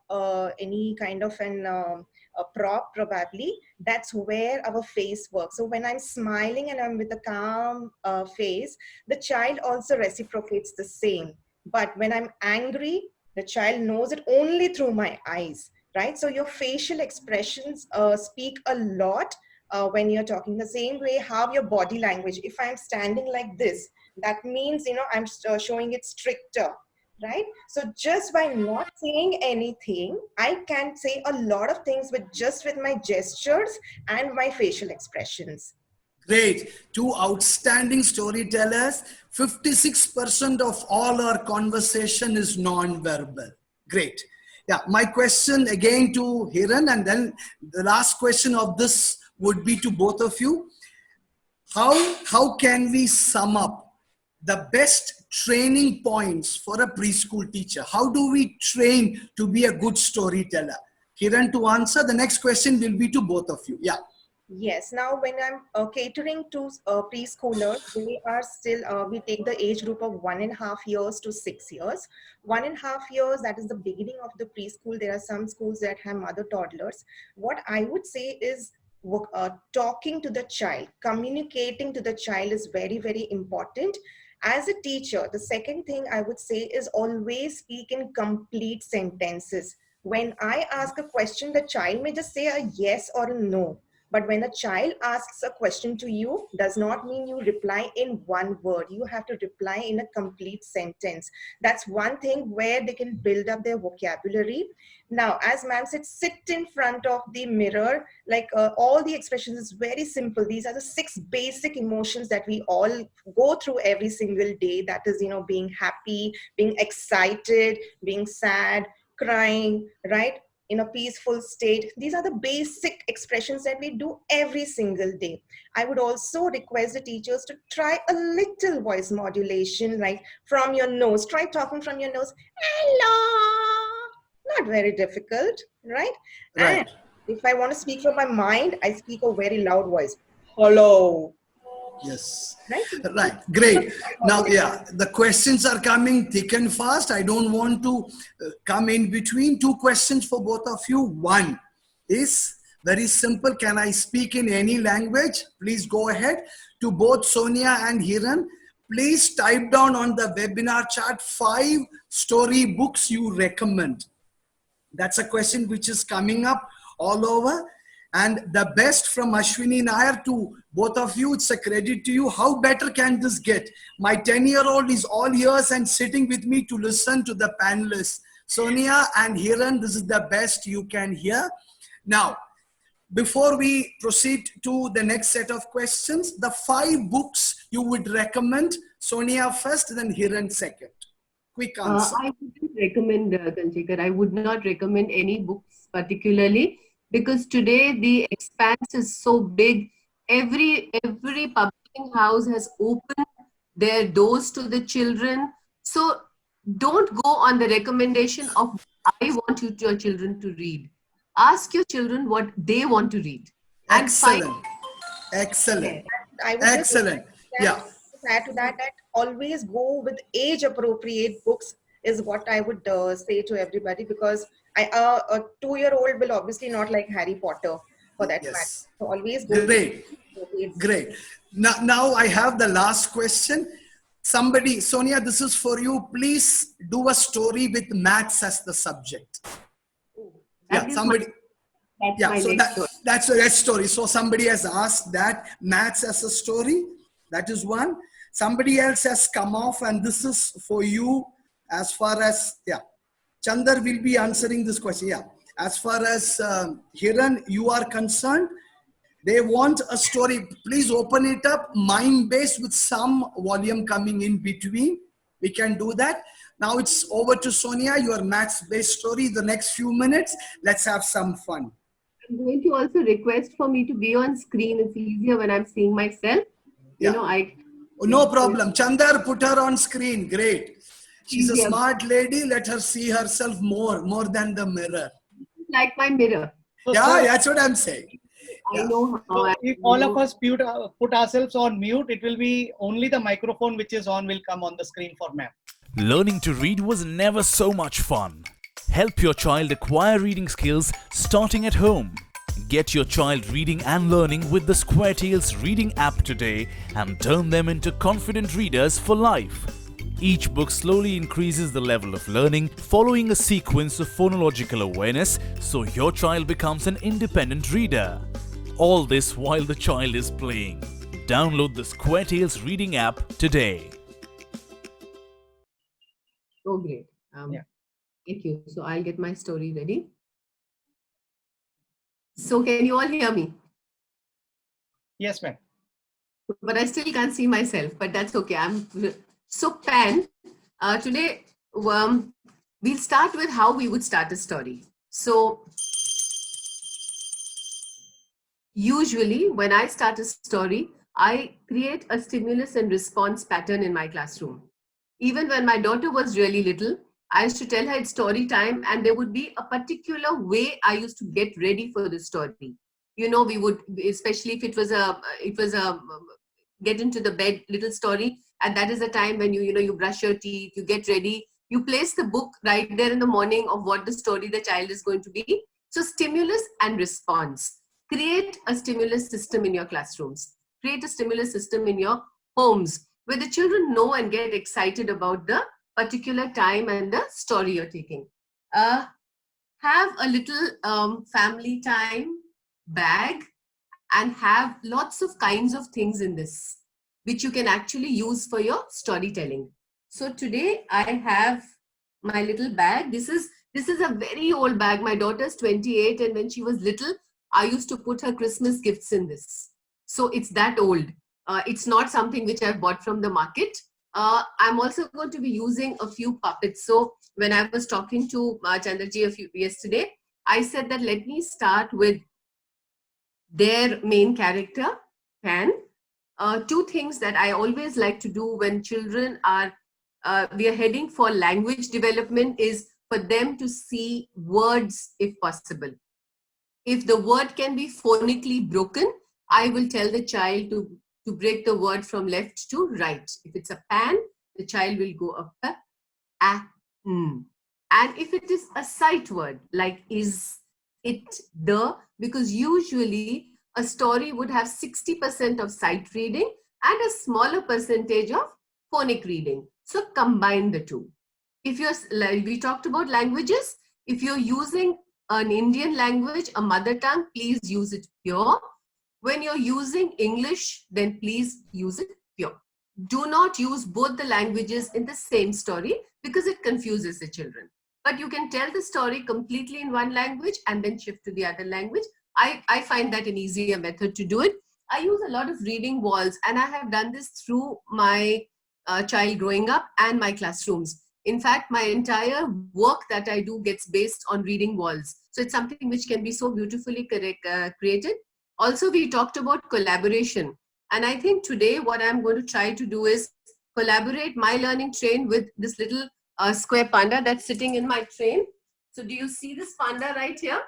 any kind of a prop probably. That's where our face works. So when I'm smiling and I'm with a calm face, the child also reciprocates the same. But when I'm angry, the child knows it only through my eyes, right? So your facial expressions speak a lot when you're talking. The same way how your body language, if I'm standing like this, that means, you know, I'm showing it stricter, right? So just by not saying anything, I can say a lot of things with my gestures and my facial expressions. Great. Two outstanding storytellers. 56% of all our conversation is non-verbal. Great. Yeah, my question again to Hiran, and then the last question of this would be to both of you. How can we sum up the best training points for a preschool teacher? How do we train to be a good storyteller? Hiran to answer. The next question will be to both of you. Yeah. Yes. Now, when I'm catering to preschoolers, they are still, we take the age group of 1.5 years to 6 years. 1.5 years, that is the beginning of the preschool. There are some schools that have mother toddlers. What I would say is talking to the child, communicating to the child is very, very important. As a teacher, the second thing I would say is always speak in complete sentences. When I ask a question, the child may just say a yes or a no. But when a child asks a question to you, does not mean you reply in one word. You have to reply in a complete sentence. That's one thing where they can build up their vocabulary. Now, as ma'am said, sit in front of the mirror. Like all the expressions is very simple. These are the 6 basic emotions that we all go through every single day. That is, being happy, being excited, being sad, crying, right? In a peaceful state. These are the basic expressions that we do every single day. I would also request the teachers to try a little voice modulation, like from your nose. Try talking from your nose. Hello. Not very difficult, right? Right. And if I want to speak from my mind, I speak a very loud voice. Hello. Yes. Right? Right. Great. Now, yeah, the questions are coming thick and fast. I don't want to come in between. 2 questions for both of you. One is very simple. Can I speak in any language? Please go ahead. To both Sonia and Hiran, please type down on the webinar chat 5 story books you recommend. That's a question which is coming up all over. And the best from Ashwini Nair to both of you, it's a credit to you. How better can this get? My 10-year-old is all ears and sitting with me to listen to the panelists. Sonia and Hiran, this is the best you can hear. Now, before we proceed to the next set of questions, the 5 books you would recommend. Sonia first, then Hiran second. Quick answer. I wouldn't recommend, Kanchikar, I would not recommend any books particularly, because today the expanse is so big. Every publishing house has opened their doors to the children. So don't go on the recommendation of I want your children to read. Ask your children what they want to read. And Excellent. Excellent. I would Excellent. Just add to that, always go with age appropriate books is what I would say to everybody, because a 2-year-old will obviously not like Harry Potter for that matter. So always go. Great. Great. Now I have the last question. Somebody, Sonia, this is for you. Please do a story with maths as the subject. That's a next story. So somebody has asked that maths as a story. That is one. Somebody else has come off, and this is for you as far as, Chandar will be answering this question. As far as Hiran, you are concerned, they want a story. Please open it up, mind-based with some volume coming in between. We can do that. Now it's over to Sonia, your maths-based story. The next few minutes, let's have some fun. I'm going to also request for me to be on screen. It's easier when I'm seeing myself. No problem. Chandar, put her on screen. Great. She's a smart lady. Let her see herself more than the mirror. Like my mirror. That's what I'm saying. I know how. So if all of us put ourselves on mute, it will be only the microphone which is on will come on the screen for ma'am. Learning to read was never so much fun. Help your child acquire reading skills starting at home. Get your child reading and learning with the SquareTales reading app today and turn them into confident readers for life. Each book slowly increases the level of learning, following a sequence of phonological awareness, so your child becomes an independent reader. All this while the child is playing. Download the SquareTales reading app today. Oh, great. Thank you. So I'll get my story ready. So can you all hear me? Yes, ma'am. But I still can't see myself, but that's okay. So Pan, today we'll start with how we would start a story. So usually when I start a story, I create a stimulus and response pattern in my classroom. Even when my daughter was really little, I used to tell her it's story time, and there would be a particular way I used to get ready for the story. We would, especially if it was a get into the bed little story, and that is the time when you brush your teeth, you get ready, you place the book right there in the morning of what the story the child is going to be. So stimulus and response. Create a stimulus system in your classrooms. Create a stimulus system in your homes where the children know and get excited about the particular time and the story you're taking. Have a little family time bag and have lots of kinds of things in this, which you can actually use for your storytelling. So today I have my little bag. This is a very old bag. My daughter's 28, and when she was little, I used to put her Christmas gifts in this. So it's that old. It's not something which I've bought from the market. I'm also going to be using a few puppets. So when I was talking to Chandraji yesterday, I said that let me start with their main character, Pan. Two things that I always like to do when children are, we are heading for language development, is for them to see words if possible. If the word can be phonically broken, I will tell the child to break the word from left to right. If it's a pan, the child will go up a, n. And if it is a sight word, like is, it, the, because usually a story would have 60% of sight reading and a smaller percentage of phonic reading. So combine the two. If you're, like we talked about languages, if you're using an Indian language, a mother tongue, please use it pure. When you're using English, then please use it pure. Do not use both the languages in the same story because it confuses the children. But you can tell the story completely in one language and then shift to the other language. I find that an easier method to do it. I use a lot of reading walls, and I have done this through my child growing up and my classrooms. In fact, my entire work that I do gets based on reading walls. So it's something which can be so beautifully created. Also, we talked about collaboration. And I think today what I'm going to try to do is collaborate my learning train with this little square panda that's sitting in my train. So do you see this panda right here?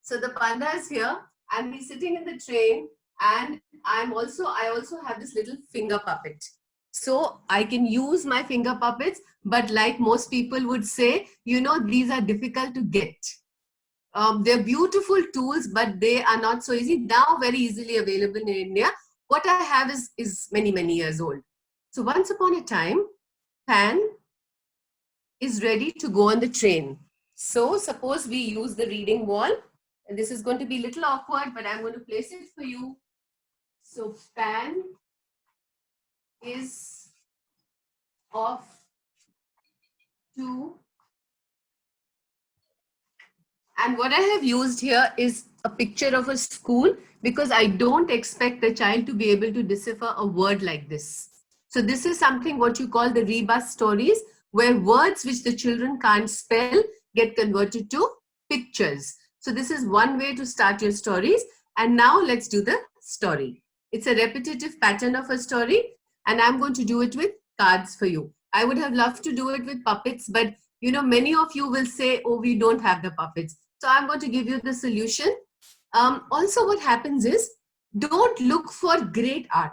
So the panda is here and he's sitting in the train, and I also have this little finger puppet. So I can use my finger puppets, but like most people would say, you know, these are difficult to get. They're beautiful tools, but they are not so easy. Now very easily available in India. What I have is many, many years old. So once upon a time, Pan is ready to go on the train. So suppose we use the reading wall, and this is going to be a little awkward, but I'm going to place it for you. So Pan is off to, and what I have used here is a picture of a school, because I don't expect the child to be able to decipher a word like this. So this is something what you call the rebus stories, where words which the children can't spell get converted to pictures. So this is one way to start your stories. And now let's do the story. It's a repetitive pattern of a story, and I'm going to do it with cards for you. I would have loved to do it with puppets, but you know, many of you will say, oh, we don't have the puppets. So I'm going to give you the solution. Also, what happens is, don't look for great art.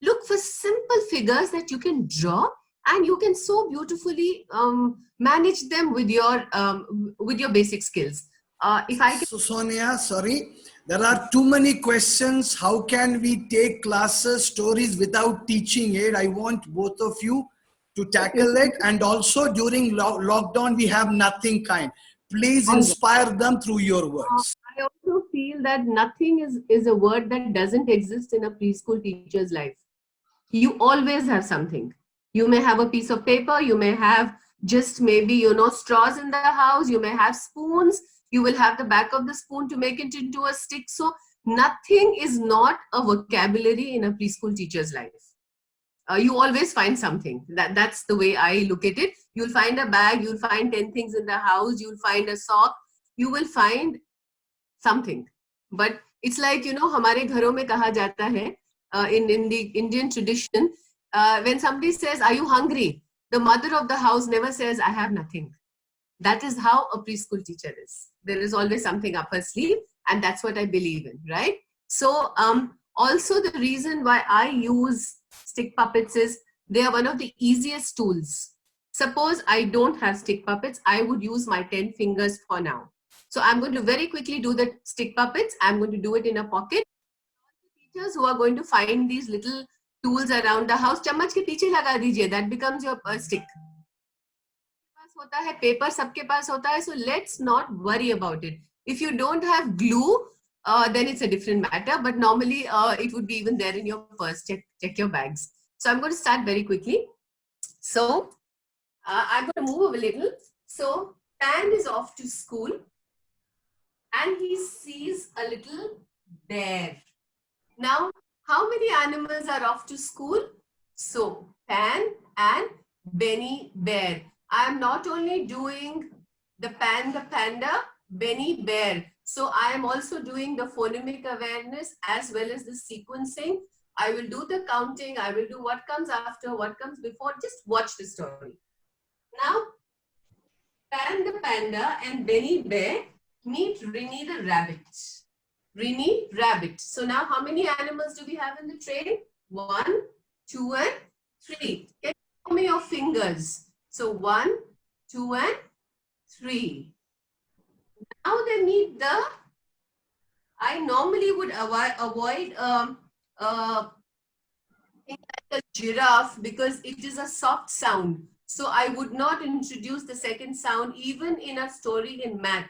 Look for simple figures that you can draw, and you can so beautifully manage them with your basic skills. If I can... So Sonia, sorry, there are too many questions. How can we take classes, stories without teaching aid? I want both of you to tackle it. And also during lockdown, we have nothing kind. Please inspire them through your words. I also feel that nothing is a word that doesn't exist in a preschool teacher's life. You always have something. You may have a piece of paper, you may have just maybe, you know, straws in the house, you may have spoons, you will have the back of the spoon to make it into a stick. So nothing is not a vocabulary in a preschool teacher's life. You always find something. That's the way I look at it. You'll find a bag, you'll find 10 things in the house, you'll find a sock, you will find something. But it's like, you know, हमारे घरों में कहा जाता है, in the Indian tradition, when somebody says, are you hungry? The mother of the house never says, I have nothing. That is how a preschool teacher is. There is always something up her sleeve, and that's what I believe in, right? So also the reason why I use stick puppets is they are one of the easiest tools. Suppose I don't have stick puppets, I would use my 10 fingers for now. So I'm going to very quickly do the stick puppets. I'm going to do it in a pocket. Teachers who are going to find these little tools around the house, चम्मच के पीछे लगा दीजिए, that becomes your stick. होता है, paper सबके पास होता है, so let's not worry about it. If you don't have glue, then it's a different matter. But normally it would be even there in your purse. Check your bags. So I'm going to start very quickly. So I'm going to move a little. So Pan is off to school and he sees a little bear. Now, how many animals are off to school? So Pan and Benny Bear. I am not only doing the Pan the panda, Benny Bear. So I am also doing the phonemic awareness as well as the sequencing. I will do the counting. I will do what comes after, what comes before. Just watch the story. Now, Pan the panda and Benny Bear meet Rinny the rabbit. Rinny rabbit. So now how many animals do we have in the train? 1, 2 and 3. Can you show me your fingers? So 1, 2 and 3. Now they meet the, I normally would avoid a giraffe because it is a soft sound. So I would not introduce the second sound even in a story in math.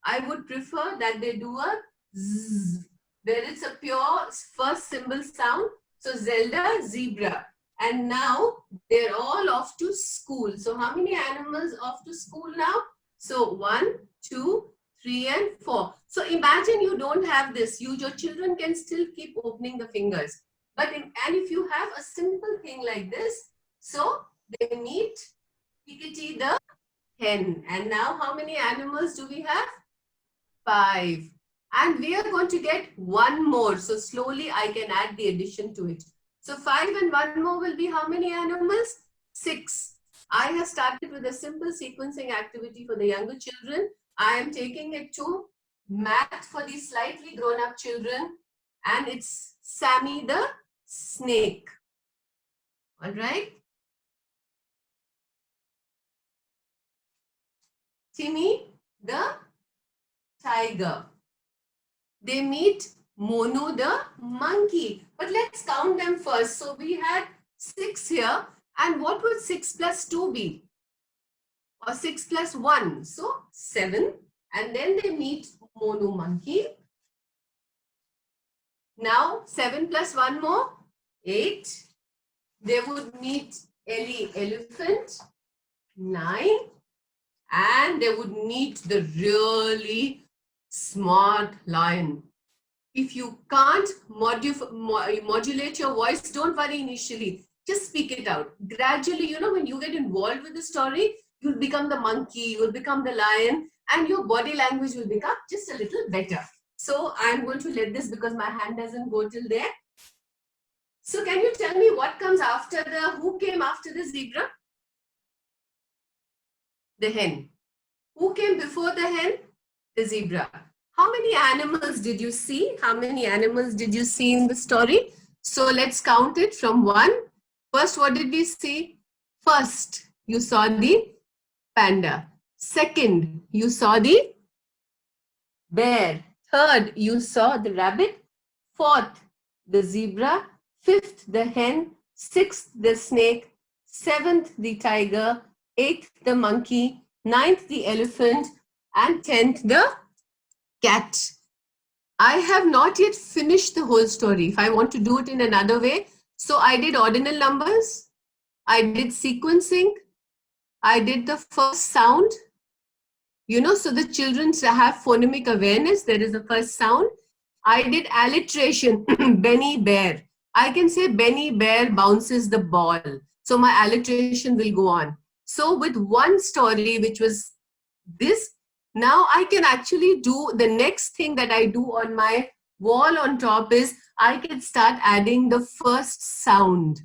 I would prefer that they do a zzz. There is a pure first symbol sound. So Zelda, zebra. And now they're all off to school. So how many animals off to school now? So 1, 2, 3 and 4. So imagine you don't have this. Your children can still keep opening the fingers. But and if you have a simple thing like this, so they meet Piketty the hen. And now how many animals do we have? 5. And we are going to get one more. So slowly I can add the addition to it. So 5 and 1 more will be how many animals? 6. I have started with a simple sequencing activity for the younger children. I am taking it to math for the slightly grown-up children. And it's Sammy the snake. All right. Timmy the tiger. They meet Mono the monkey. But let's count them first. So we had 6 here. And what would 6 plus 2 be? Or 6 plus 1. So 7. And then they meet Mono monkey. Now 7 plus 1 more, 8. They would meet Ellie elephant, 9. And they would meet the really smart lion. If you can't modulate your voice, don't worry initially. Just speak it out. Gradually, when you get involved with the story, you'll become the monkey, you'll become the lion, and your body language will become just a little better. So I'm going to let this because my hand doesn't go till there. So can you tell me what comes after who came after the zebra? The hen. Who came before the hen? The zebra. How many animals did you see? How many animals did you see in the story? So let's count it from 1. First, what did we see? First, you saw the panda. Second, you saw the bear. Third, you saw the rabbit. Fourth, the zebra. Fifth, the hen. Sixth, the snake. Seventh, the tiger. Eighth, the monkey. Ninth, the elephant. And 10th, the cat. I have not yet finished the whole story. If I want to do it in another way, so I did ordinal numbers, I did sequencing, I did the first sound, so the children have phonemic awareness, there is the first sound. I did alliteration, Benny Bear. I can say Benny Bear bounces the ball. So my alliteration will go on. So with one story, which was this, now I can actually do the next thing that I do on my wall on top is I can start adding the first sound.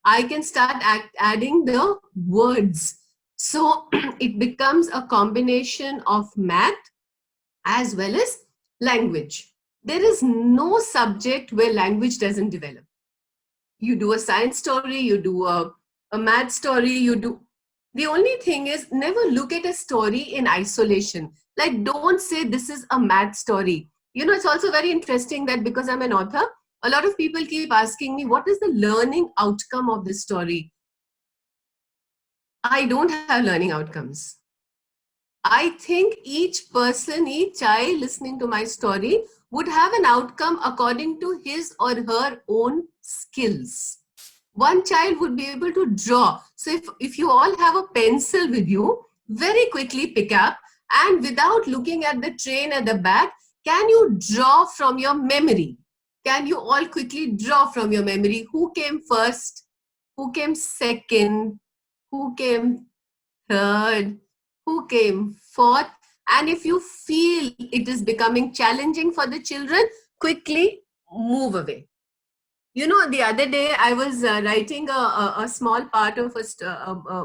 I can start adding the words. So it becomes a combination of math as well as language. There is no subject where language doesn't develop. You do a science story, you do a math story, the only thing is never look at a story in isolation. Like don't say this is a math story. It's also very interesting that because I'm an author, a lot of people keep asking me, what is the learning outcome of this story? I don't have learning outcomes. I think each person, each child listening to my story would have an outcome according to his or her own skills. One child would be able to draw. So if you all have a pencil with you, very quickly pick up, and without looking at the train at the back, can you draw from your memory? Can you all quickly draw from your memory? Who came first? Who came second? Who came third? Who came fourth? And if you feel it is becoming challenging for the children, quickly move away. You know, the other day I was writing a small part of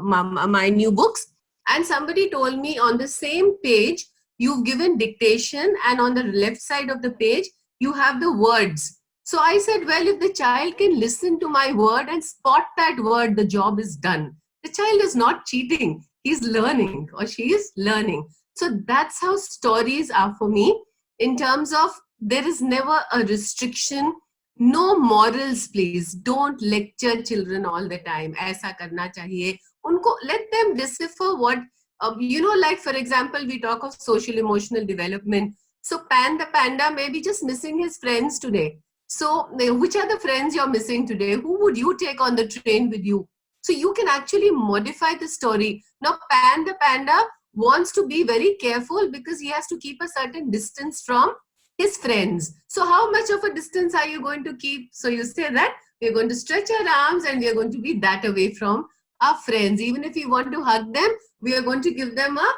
my new books, and somebody told me on the same page, you've given dictation, and on the left side of the page, you have the words. So I said, well, if the child can listen to my word and spot that word, the job is done. The child is not cheating. He's learning, or she is learning. So that's how stories are for me, in terms of there is never a restriction. No morals, please. Don't lecture children all the time. Aisa karna chahiye. Unko, let them decipher what, like for example, we talk of social emotional development. So Pan the panda may be just missing his friends today. So which are the friends you're missing today? Who would you take on the train with you? So you can actually modify the story. Now Pan the panda wants to be very careful because he has to keep a certain distance from his friends. So how much of a distance are you going to keep? So you say that we're going to stretch our arms and we're going to be that away from our friends. Even if you want to hug them, we are going to give them a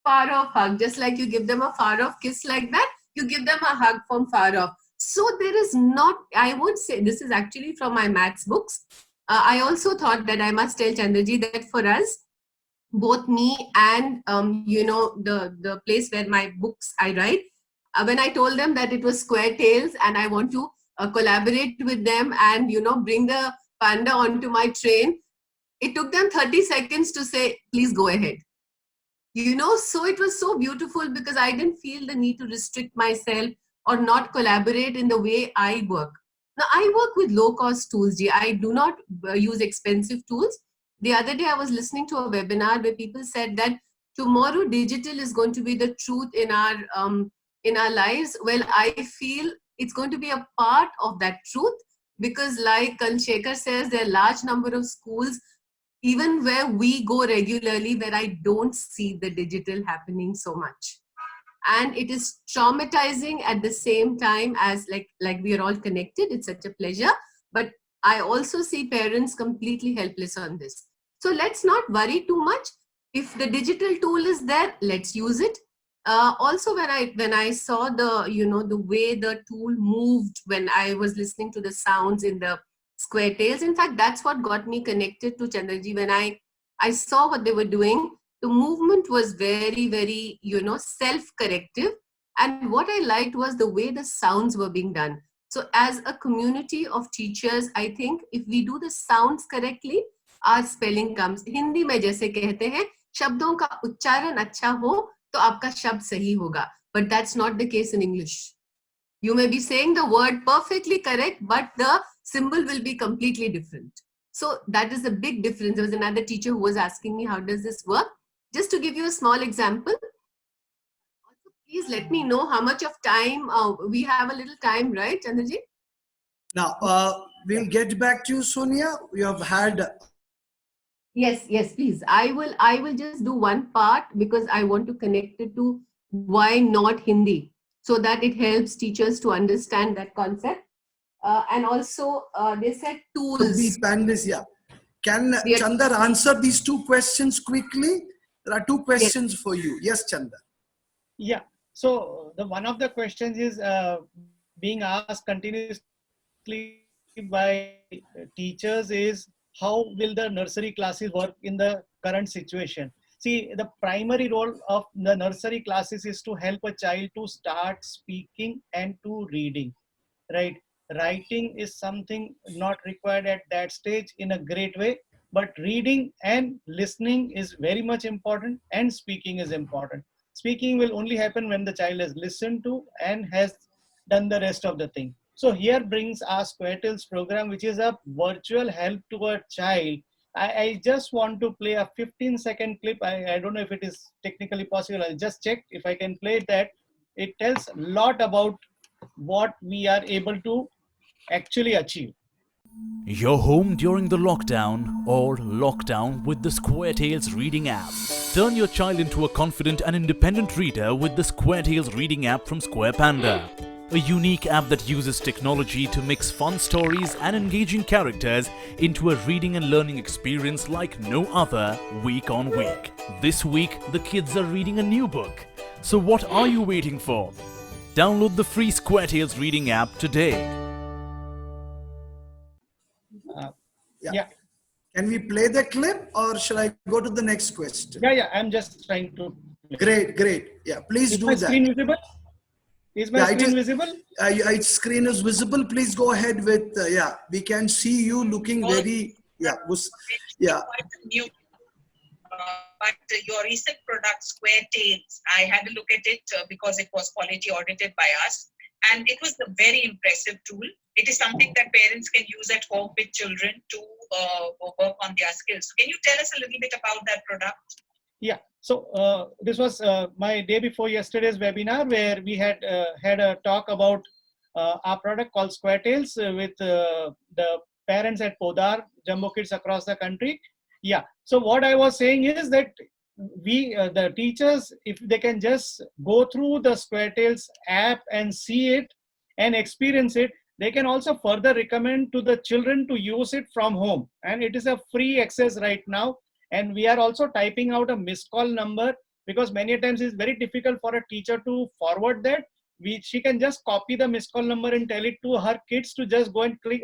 far off hug. Just like you give them a far off kiss like that, you give them a hug from far off. So there is not, I would say, this is actually from my maths books. I also thought that I must tell Chandraji that for us, both me and the place where my books I write, when I told them that it was Square Tales and I want to collaborate with them and bring the panda onto my train, it took them 30 seconds to say, please go ahead. So it was so beautiful because I didn't feel the need to restrict myself or not collaborate in the way I work. Now I work with low cost tools. I do not use expensive tools. The other day I was listening to a webinar where people said that tomorrow digital is going to be the truth in our lives. Well, I feel it's going to be a part of that truth, because like Kanshekar says, there are large number of schools, even where we go regularly, where I don't see the digital happening so much. And it is traumatizing at the same time as like we are all connected. It's such a pleasure. But I also see parents completely helpless on this. So let's not worry too much. If the digital tool is there, let's use it. Also, when I saw the way the tool moved when I was listening to the sounds in the Square Tales, in fact, that's what got me connected to Chandraji. When I saw what they were doing, the movement was very, very, self-corrective. And what I liked was the way the sounds were being done. So as a community of teachers, I think if we do the sounds correctly, our spelling comes. Hindi में जैसे कहते हैं, शब्दों का उच्चारण अच्छा हो तो आपका शब्द सही होगा. But that's not the case in English. You may be saying the word perfectly correct, but the symbol will be completely different. So that is a big difference. There was another teacher who was asking me, how does this work? Just to give you a small example, please let me know how much of time, we have a little time, right, Chandraji? Now, we'll get back to you, Sonia. You have had... Yes, please. I will just do one part because I want to connect it to why not Hindi, so that it helps teachers to understand that concept. And also, they said tools. These panelists, yeah. Can Chandar answer these two questions quickly? There are two questions for you. Yes, Chandar. Yeah. So one of the questions is being asked continuously by teachers is, how will the nursery classes work in the current situation? See, the primary role of the nursery classes is to help a child to start speaking and to reading, right? Writing is something not required at that stage in a great way, but reading and listening is very much important, and speaking is important. Speaking will only happen when the child has listened to and has done the rest of the thing. So here brings our Square Tales program, which is a virtual help to a child. I just want to play a 15-second clip. I don't know if it is technically possible. I'll just check if I can play that. It tells a lot about what we are able to actually achieve. You're home during the lockdown or lockdown with the Square Tales Reading app. Turn your child into a confident and independent reader with the Square Tales Reading app from Square Panda. A unique app that uses technology to mix fun stories and engaging characters into a reading and learning experience like no other week on week. This week, the kids are reading a new book. So what are you waiting for? Download the free Square Tales Reading app today. Yeah. Can we play the clip or shall I go to the next question? Yeah, I'm just trying to. Great. Yeah, please Is do my that. Screen visible? Is my screen visible? Its screen is visible. Please go ahead with, we can see you looking very, New. But your recent product, Square Tales, I had a look at it because it was quality audited by us. And it was a very impressive tool. It is something that parents can use at home with children to work on their skills. Can you tell us a little bit about that product? Yeah. So this was my day before yesterday's webinar where we had had a talk about our product called Square Tales with the parents at Podar, Jumbo Kids across the country. Yeah. So what I was saying is that we, the teachers, if they can just go through the Square Tales app and see it and experience it, they can also further recommend to the children to use it from home. And it is a free access right now. And we are also typing out a missed call number because many times it's very difficult for a teacher to forward that. She can just copy the missed call number and tell it to her kids to just go and click,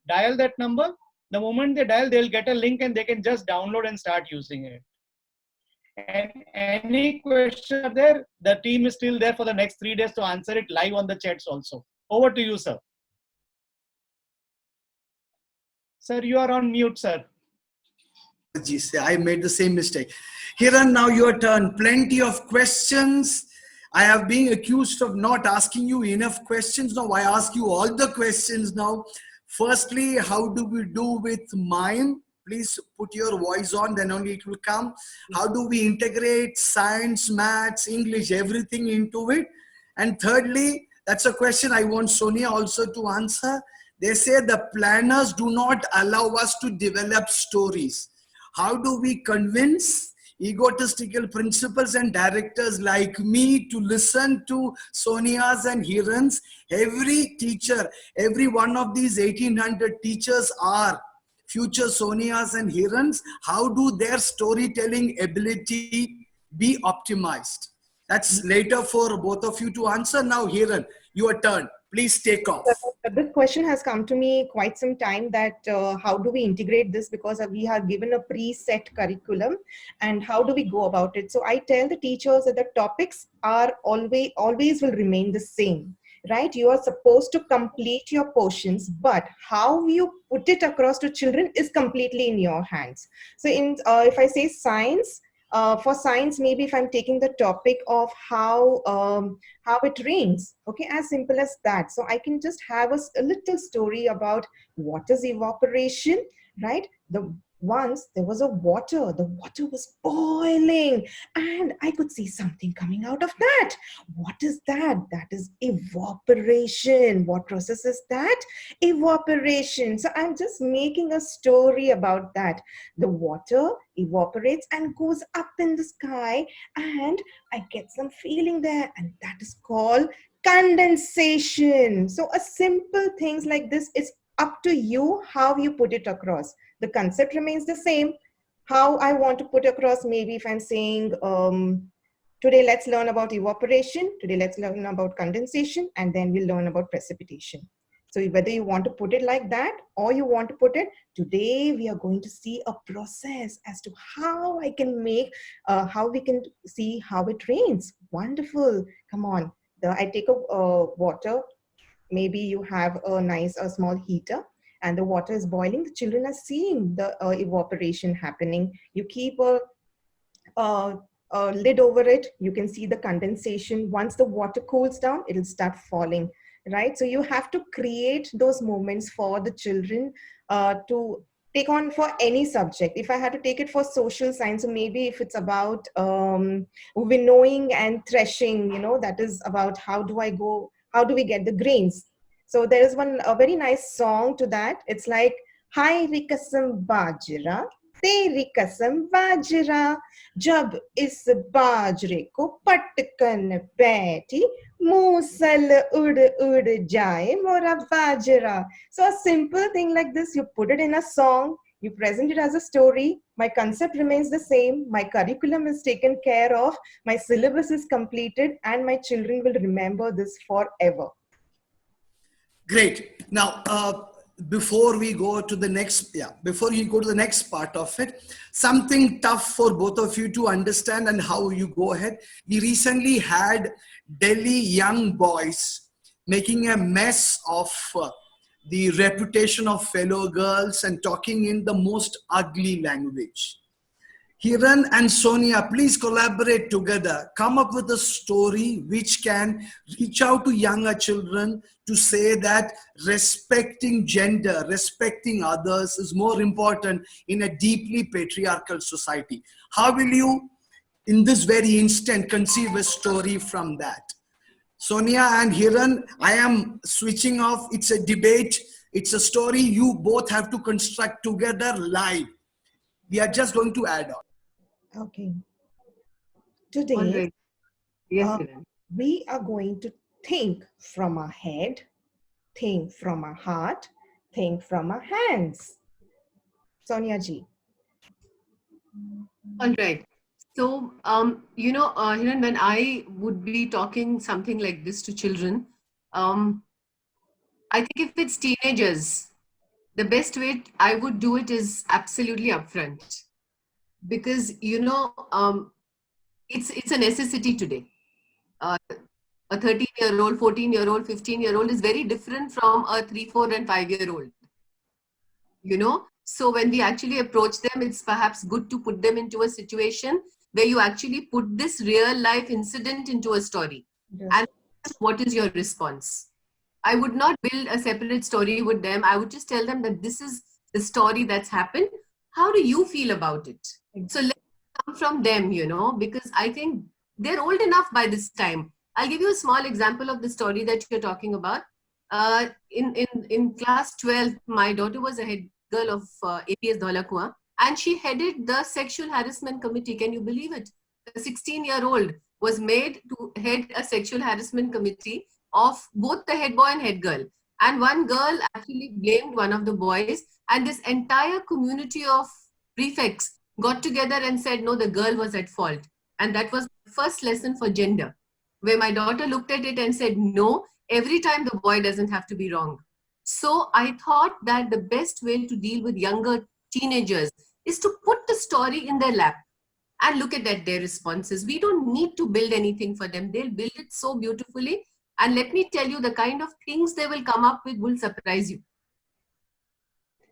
dial that number. The moment they dial, they'll get a link and they can just download and start using it. And any question are there, the team is still there for the next 3 days to answer it live on the chats also. Over to you, sir. Sir, you are on mute, sir. I made the same mistake. Hiran, now your turn. Plenty of questions. I have been accused of not asking you enough questions. Now I ask you all the questions now. Firstly, how do we do with MIME? Please put your voice on, then only it will come. How do we integrate science, maths, English, everything into it? And thirdly, that's a question I want Sonia also to answer. They say the planners do not allow us to develop stories. How do we convince egotistical principals and directors like me to listen to Sonia's and Hiran's? Every teacher, every one of these 1800 teachers are future Sonia's and Hiran's. How do their storytelling ability be optimized? That's later for both of you to answer. Now, Hiran, your turn. Please take off. This question has come to me quite some time that how do we integrate this, because we are given a preset curriculum, and how do we go about it? So I tell the teachers that the topics are always will remain the same, right? You are supposed to complete your portions, but how you put it across to children is completely in your hands. So if I say science, for science, maybe if I'm taking the topic of how it rains, okay, as simple as that. So I can just have a little story about what is evaporation, right? Once there was the water was boiling and I could see something coming out of that. What is that? That is evaporation. What process is that? Evaporation. So I'm just making a story about that. The water evaporates and goes up in the sky and I get some feeling there, and that is called condensation. So a simple things like this, is up to you how you put it across. The concept remains the same. How I want to put across, maybe if I'm saying, today let's learn about evaporation, today let's learn about condensation, and then we'll learn about precipitation. So whether you want to put it like that or you want to put it, today we are going to see a process as to how I can make, how we can see how it rains. Wonderful. Come on. I take a water. Maybe you have a small heater and the water is boiling. The children are seeing the evaporation happening. You keep a lid over it. You can see the condensation. Once the water cools down, it'll start falling, right? So you have to create those moments for the children to take on for any subject. If I had to take it for social science, so maybe if it's about winnowing and threshing, that is about how how do we get the grains? So there is a very nice song to that. It's like, Hai ri kasam bajra, teri kasam bajra, jab is bajre ko patkan baiti, musal ud jaye mora bajra. So a simple thing like this, you put it in a song, you present it as a story, my concept remains the same, my curriculum is taken care of, my syllabus is completed, and my children will remember this forever. Great. Now, before we go to the next, before you go to the next part of it, something tough for both of you to understand and how you go ahead. We recently had Delhi young boys making a mess of the reputation of fellow girls and talking in the most ugly language. Hiran and Sonia, please collaborate together. Come up with a story which can reach out to younger children to say that respecting gender, respecting others is more important in a deeply patriarchal society. How will you, in this very instant, conceive a story from that? Sonia and Hiran, I am switching off. It's a debate. It's a story you both have to construct together live. We are just going to add on. Okay. Today, All right. Yes, Hiran. we are going to think from our head, think from our heart, think from our hands. Sonia ji. All right. So, Hiran, when I would be talking something like this to children, I think if it's teenagers, the best way I would do it is absolutely upfront. Because, it's a necessity today. A 13-year-old, 14-year-old, 15-year-old is very different from a 3, 4, and 5-year-old. So when we actually approach them, it's perhaps good to put them into a situation where you actually put this real life incident into a story. Yes. And what is your response? I would not build a separate story with them. I would just tell them that this is the story that's happened. How do you feel about it? So let it come from them, because I think they're old enough by this time. I'll give you a small example of the story that you're talking about. In class 12, my daughter was a head girl of APS Dholakua, and she headed the sexual harassment committee. Can you believe it? A 16-year-old was made to head a sexual harassment committee of both the head boy and head girl. And one girl actually blamed one of the boys, and this entire community of prefects got together and said, no, the girl was at fault. And that was the first lesson for gender, where my daughter looked at it and said, no, every time the boy doesn't have to be wrong. So I thought that the best way to deal with younger teenagers is to put the story in their lap and look at their responses. We don't need to build anything for them. They'll build it so beautifully. And let me tell you, the kind of things they will come up with will surprise you.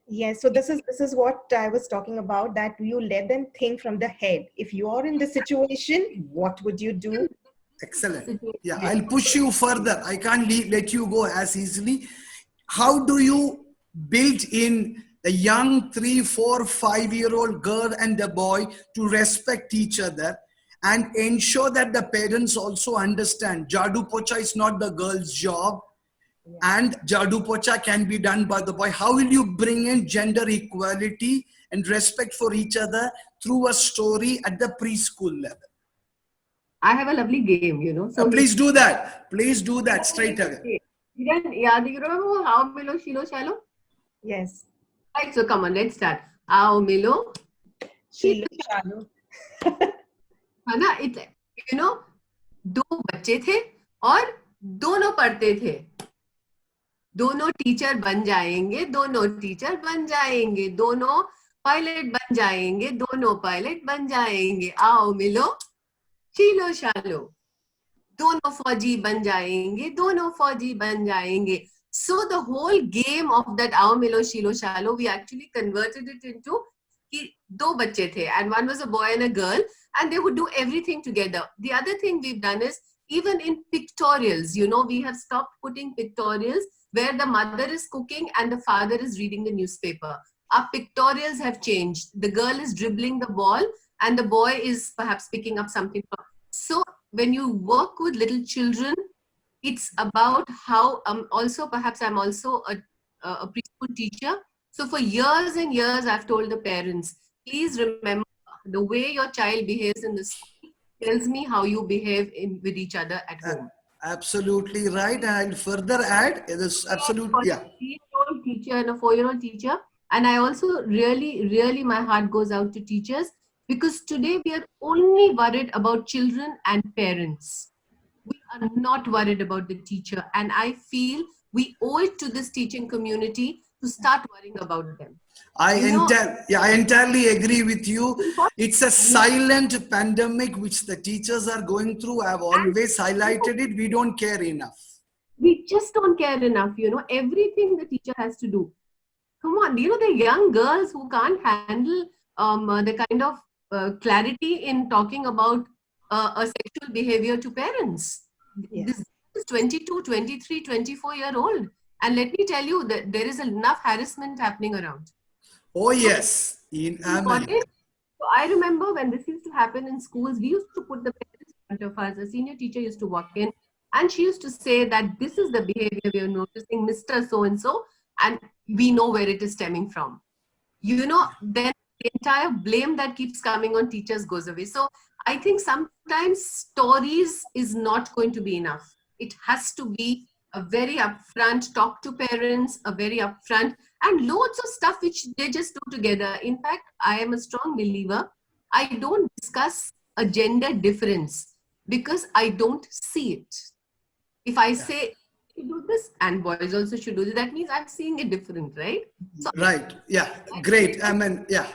Yes, so this is what I was talking about, that you let them think from the head. If you are in the situation, what would you do? Excellent. Yeah, I'll push you further. I can't let you go as easily. How do you build in a young 3, 4, 5-year-old girl and a boy to respect each other and ensure that the parents also understand Jadu Pocha is not the girl's job, and Jadu Pocha can be done by the boy? How will you bring in gender equality and respect for each other through a story at the preschool level? I have a lovely game, So please do that. Please do that straight away. You remember How Milo, Shilo, Shallow? Yes. Right, so come on, let's start. How Milo, Shilo, Shallow. है ना, दो बच्चे थे और दोनों पढ़ते थे. दोनों टीचर बन जाएंगे, दोनों टीचर बन जाएंगे, दोनों पायलट बन जाएंगे, दोनों पायलट बन जाएंगे. आओ मिलो, शीलो शालो. दोनों फौजी बन जाएंगे, दोनों फौजी बन जाएंगे. So the whole game of that Ao Milo Shilo Shalo, we actually converted it into दो बच्चे थे, and one was a boy and a girl, and they would do everything together. The other thing we've done is, even in pictorials, we have stopped putting pictorials where the mother is cooking and the father is reading the newspaper. Our pictorials have changed. The girl is dribbling the ball and the boy is perhaps picking up something. So when you work with little children, It's about how, also perhaps I'm also a preschool teacher. So for years and years, I've told the parents, please remember the way your child behaves in the school tells me how you behave with each other at home. Absolutely right. And further add, it is absolutely, yeah. A 3-year-old teacher and a 4-year-old teacher. And I also really, my heart goes out to teachers, because today we are only worried about children and parents. We are not worried about the teacher. And I feel we owe it to this teaching community to start worrying about them. I entirely agree with you. It's a silent pandemic which the teachers are going through. I've always highlighted it. We don't care enough. We just don't care enough, everything the teacher has to do. Come on, the young girls who can't handle the kind of clarity in talking about a sexual behavior to parents. Yes. This is 22, 23, 24-year-old. And let me tell you that there is enough harassment happening around. Oh, yes. Amen. So I remember when this used to happen in schools, we used to put the parents in front of us. A senior teacher used to walk in and she used to say that this is the behavior we are noticing, Mr. So-and-so, and we know where it is stemming from. Then the entire blame that keeps coming on teachers goes away. So I think sometimes stories is not going to be enough. It has to be a very upfront talk to parents, a very upfront, and loads of stuff which they just do together. In fact, I am a strong believer. I don't discuss a gender difference because I don't see it. If I say you do this and boys also should do this, that means I'm seeing it different, right? So, right. Yeah. Great. I mean, yeah.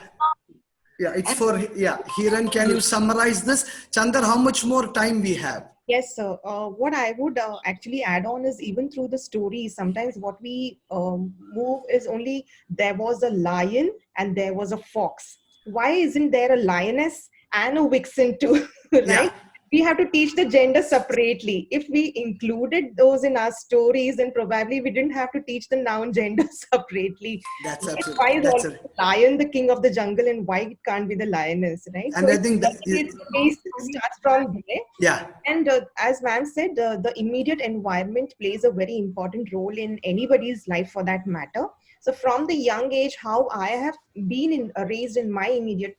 Yeah. It's for, yeah. Hiran, can you summarize this? Chandar, how much more time we have? Yes, sir. What I would actually add on is even through the story, sometimes what we move is only there was a lion and there was a fox. Why isn't there a lioness and a vixen too? Right? Yeah. We have to teach the gender separately. If we included those in our stories, then probably we didn't have to teach the noun gender separately. That's absolutely. Why is the lion the king of the jungle and why it can't be the lioness, right? And so I think that it starts from there. Yeah. And as ma'am said, the immediate environment plays a very important role in anybody's life for that matter. So from the young age, how I have been raised in my immediate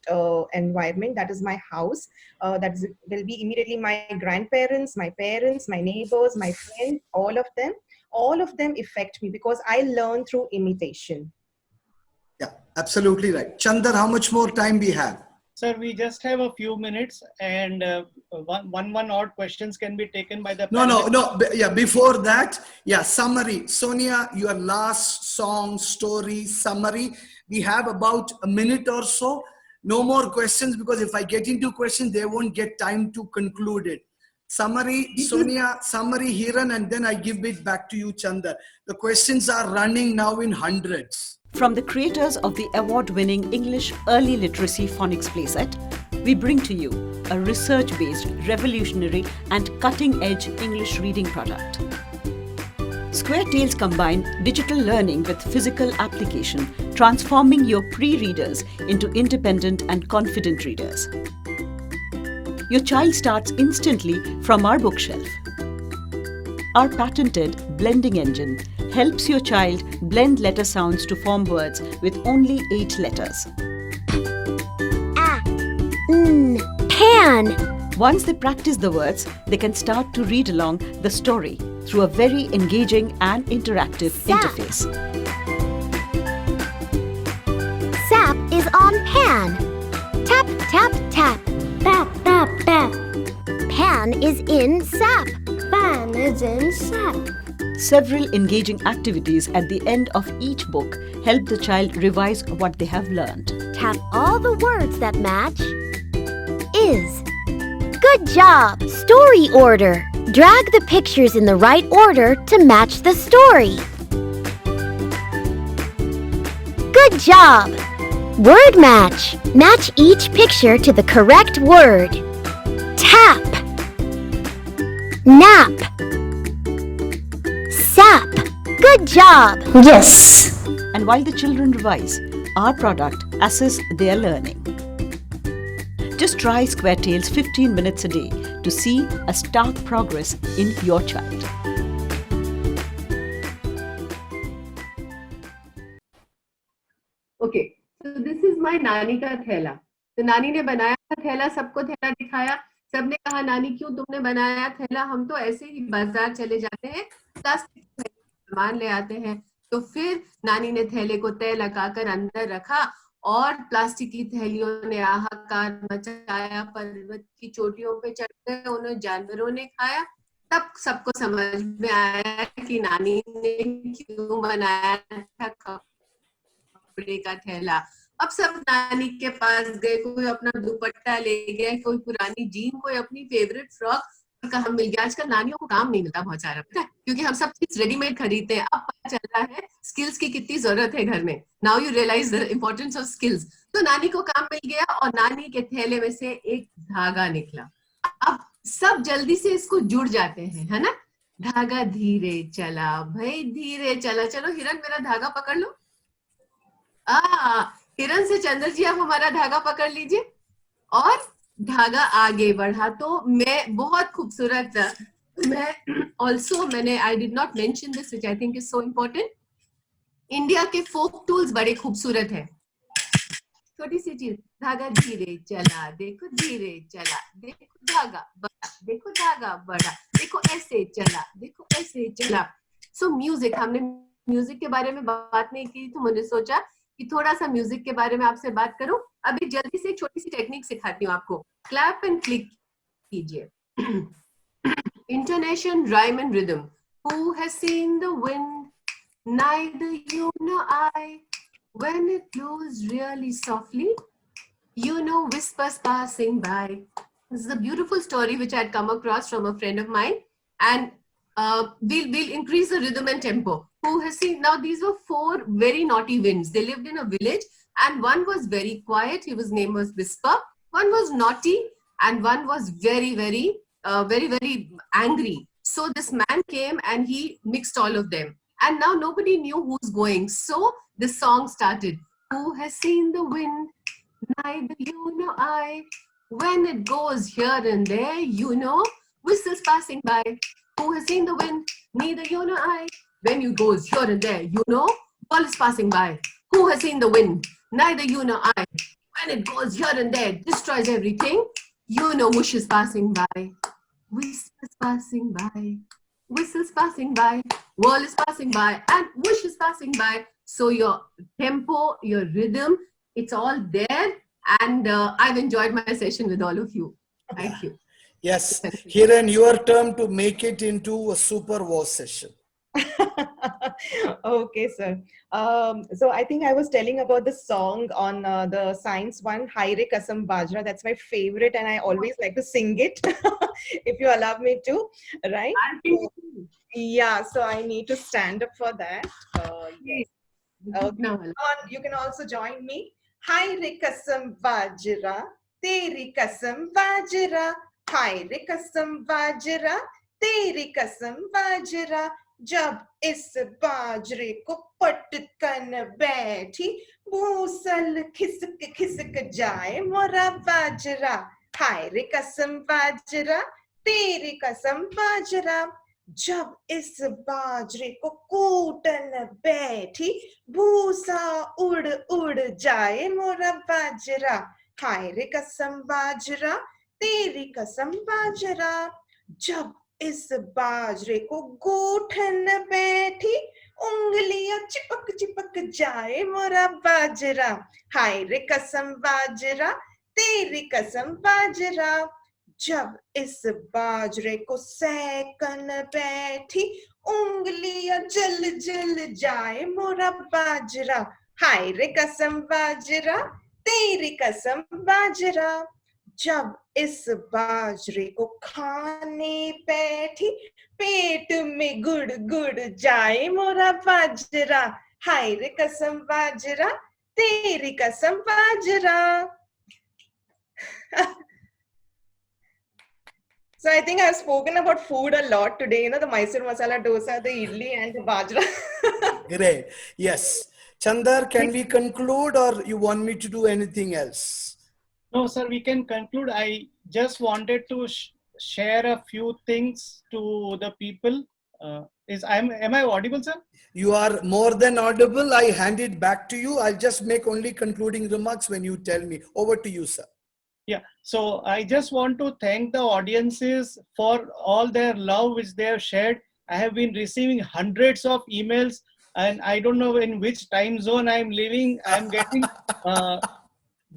environment, that is my house, will be immediately my grandparents, my parents, my neighbors, my friends, all of them affect me because I learn through imitation. Yeah, absolutely right. Chandar, how much more time we have? Sir, we just have a few minutes and one odd questions can be taken by the No. Yeah, before that, yeah, summary. Sonia, your last song, story, summary. We have about a minute or so. No more questions because if I get into questions, they won't get time to conclude it. Summary, Sonia, summary, Hiran, and then I give it back to you, Chandar. The questions are running now in hundreds. From the creators of the award-winning English Early Literacy Phonics Playset, we bring to you a research-based, revolutionary and cutting-edge English reading product. Square Tales combine digital learning with physical application, transforming your pre-readers into independent and confident readers. Your child starts instantly from our bookshelf. Our patented blending engine helps your child blend letter sounds to form words with only 8 letters. Pan. Once they practice the words, they can start to read along the story through a very engaging and interactive interface. Sap is on pan. Tap, tap, tap. Tap, tap, tap. Pan is in sap. Pan is in sap. Several engaging activities at the end of each book help the child revise what they have learned. Tap all the words that match. Is. Good job! Story order. Drag the pictures in the right order to match the story. Good job! Word match. Match each picture to the correct word. Tap. Nap. Sap. Good job! Yes! And while the children revise, our product assists their learning. Just try Square Tales 15 minutes a day to see a stark progress in your child. नानी का थैला। तो नानी ने बनाया था थैला, सबको थैला दिखाया, सबने कहा नानी क्यों तुमने बनाया थैला, हम तो ऐसे ही बाजार चले जाते हैं, प्लास्टिक के सामान ले आते हैं। तो फिर नानी ने थैले को तय लगाकर अंदर रखा और प्लास्टिक की थैलियों ने हाहाकार मचाया, पर्वत की चोटियों पे चढ़ गए, उन्हें जानवरों ने खाया। तब सबको समझ में आया कि नानी ने क्यों बनाया था कपड़े का थैला। अब सब नानी के पास गए, कोई अपना दुपट्टा ले गया, कोई पुरानी जीन, कोई अपनी फेवरेट फ्रॉक, कहा मिल गया। आजकल नानियों को काम नहीं मिलता बहुत सारा, पता है, क्योंकि हम सब चीज रेडीमेड खरीदते हैं। अब पता चल रहा है स्किल्स की कितनी जरूरत है घर में। Now you realise the importance of skills. तो नानी को काम मिल गया और नानी के थैले में से एक धागा निकला। अब सब जल्दी से इसको जुड़ जाते हैं, है ना। धागा धीरे चला भाई, धीरे चला, चलो हिरन मेरा धागा पकड़ लो। हिरन से चंद्र जी आप हमारा धागा पकड़ लीजिए, और धागा आगे बढ़ा। तो मैं बहुत खूबसूरत, मैं ऑल्सो मैंने I did not mention this which I think is so important. India के फोक टूल्स बड़े खूबसूरत है। छोटी सी चीज, धागा धीरे चला, देखो धीरे चला, देखो धागा बढ़ा, देखो धागा बढ़ा, देखो ऐसे चला, देखो ऐसे चला। सो म्यूजिक, हमने म्यूजिक के बारे में बात नहीं की, तो मैंने सोचा कि थोड़ा सा म्यूजिक के बारे में आपसे बात करूं। अभी जल्दी से एक छोटी सी टेक्निक सिखाती हूँ आपको। क्लैप एंड क्लिक कीजिए। Intonation, rhyme and rhythm. Who has seen the wind? Neither you nor I. When it blows really softly, you know, whispers passing by. This is a beautiful story which I had come across from a friend of mine, and we'll increase the rhythm and tempo. Who has seen? Now these were 4 very naughty winds. They lived in a village, and one was very quiet. His name was Whisper. One was naughty, and one was very, very angry. So this man came and he mixed all of them. And now nobody knew who's going. So the song started. Who has seen the wind? Neither you nor I. When it goes here and there, you know, whistles passing by. Who has seen the wind? Neither you nor I. When it goes here and there, you know, ball is passing by. Who has seen the wind? Neither you nor I. When it goes here and there, destroys everything, you know, whoosh is passing by. Whistles passing by. Whistles passing by, whirl is passing by, and whoosh is passing by. So your tempo, your rhythm, it's all there. And I've enjoyed my session with all of you. Thank you. Yes, Hiran, your turn to make it into a super war session. Okay, sir. So I think I was telling about the song on the science one, Haire Kasam Bajra. That's my favorite, and I always like to sing it, if you allow me to, right? Yeah, so I need to stand up for that. Yes. Okay. You can also join me. Haire Kasam Bajra, Teri Kasam Bajra. Haire Kasam Bajra, Teri Kasam Bajra. जब इस बाजरे को पटकन बैठी, मूसल खिसक खिसक जाए मोरा बाजरा। हाय रे कसम बाजरा, तेरी कसम बाजरा। जब इस बाजरे को कूटन बैठी, भूसा उड़ उड़ जाए मोरा बाजरा। हाय रे कसम बाजरा, तेरी कसम बाजरा। जब इस बाजरे को गूठन बैठी, उंगलियां चिपक चिपक जाए मोरा बाजरा। हाय रे कसम बाजरा, तेरी कसम बाजरा। जब इस बाजरे को सेकन बैठी, उंगलियां जल जल जाए मोरा बाजरा। हाय रे कसम बाजरा, तेरी कसम बाजरा। जब इस बाजरे को खाने बैठी, पेट में गुड़ गुड़ जाए मोरा बाजरा। हाय रे कसम बाजरा, तेरी कसम बाजरा। So I think I've spoken about food a lot today, you know, the Mysore masala dosa, the idli and the bajra. Great. Yes. Chandar, can we conclude or you want me to do anything else? No, sir, we can conclude. I just wanted to share a few things to the people Am I audible, sir? You are more than audible. I hand it back to you. I'll just make only concluding remarks when you tell me. Over to you, sir. Yeah, so I just want to thank the audiences for all their love which they have shared. I have been receiving hundreds of emails, and I don't know in which time zone I'm living. I'm getting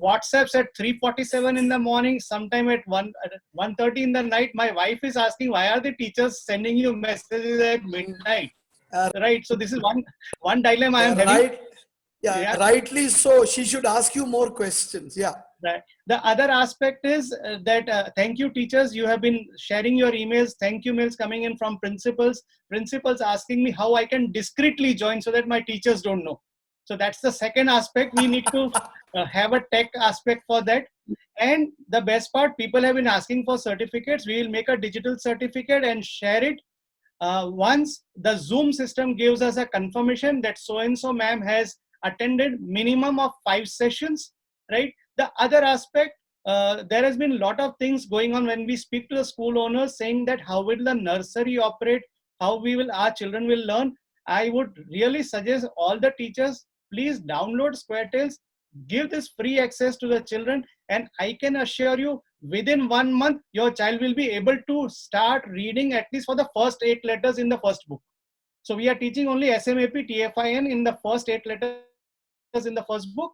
WhatsApps at 3:47 in the morning, sometime at 1:30 in the night. My wife is asking, why are the teachers sending you messages at midnight? Right, so this is one dilemma I am having. Right. Yeah, rightly so. She should ask you more questions. Yeah. Right. The other aspect is that thank you, teachers. You have been sharing your emails. Thank you mails coming in from principals. Principals asking me how I can discreetly join so that my teachers don't know. So that's the second aspect. We need to have a tech aspect for that. And the best part, people have been asking for certificates. We will make a digital certificate and share it. Once the Zoom system gives us a confirmation that so-and-so ma'am has attended minimum of 5 sessions, right? The other aspect, there has been a lot of things going on when we speak to the school owners saying that how will the nursery operate, how our children will learn. I would really suggest all the teachers, please download SquareTales, give this free access to the children, and I can assure you within 1 month, your child will be able to start reading at least for the first 8 letters in the first book. So we are teaching only SMAP, TFIN in the first 8 letters in the first book.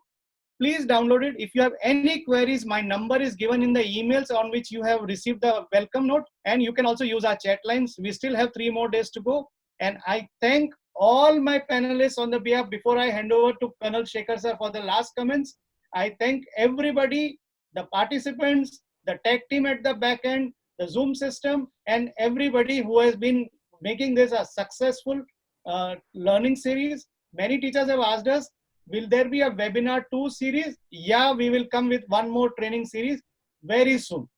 Please download it. If you have any queries, my number is given in the emails on which you have received the welcome note, and you can also use our chat lines. We still have 3 more days to go. And I thank all my panelists on the behalf. Before I hand over to Colonel Shekhar sir for the last comments, I thank everybody, the participants, the tech team at the back end, the Zoom system, and everybody who has been making this a successful learning series. Many teachers have asked us, will there be a webinar 2 series? Yeah, we will come with 1 more training series very soon.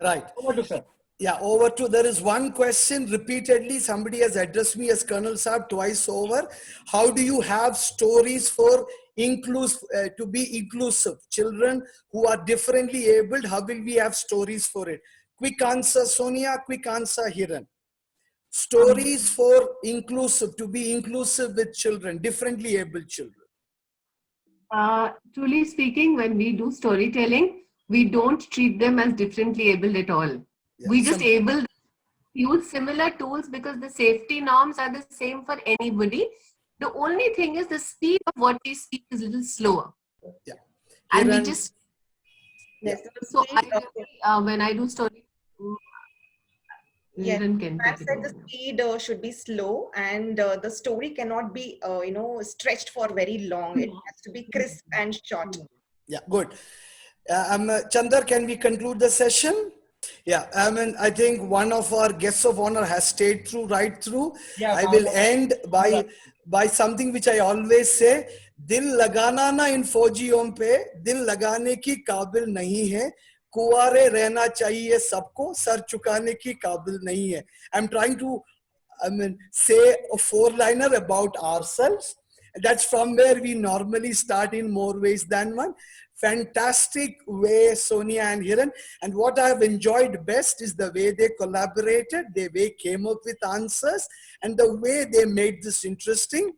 Right. Over to sir. Yeah, over to, there is one question repeatedly. Somebody has addressed me as Colonel Saab twice over. How do you have stories for to be inclusive? Children who are differently abled, how will we have stories for it? Quick answer, Sonia. Quick answer, Hiran. Stories for inclusive, to be inclusive with children, differently abled children. Truly speaking, when we do storytelling, we don't treat them as differently abled at all. Yeah, we just use similar tools because the safety norms are the same for anybody. The only thing is the speed of what we speak is a little slower. Yeah. And we just, so when I do story, yes, I said the speed should be slow, and the story cannot be, stretched for very long. It has to be crisp and short. Yeah, good. Chandar, can we conclude the session? Yeah, I think one of our guests of honor has stayed right through. Yeah, I will end by something which I always say, दिल लगाना ना इन फौजियों पे, दिल लगाने की काबिल नहीं है, कुंवारे रहना चाहिए सबको, सर चुकाने की काबिल नहीं है. I'm trying to say a 4-liner about ourselves. That's from where we normally start in more ways than one. Fantastic way, Sonia and Hiran. And what I have enjoyed best is the way they collaborated, the way came up with answers, and the way they made this interesting.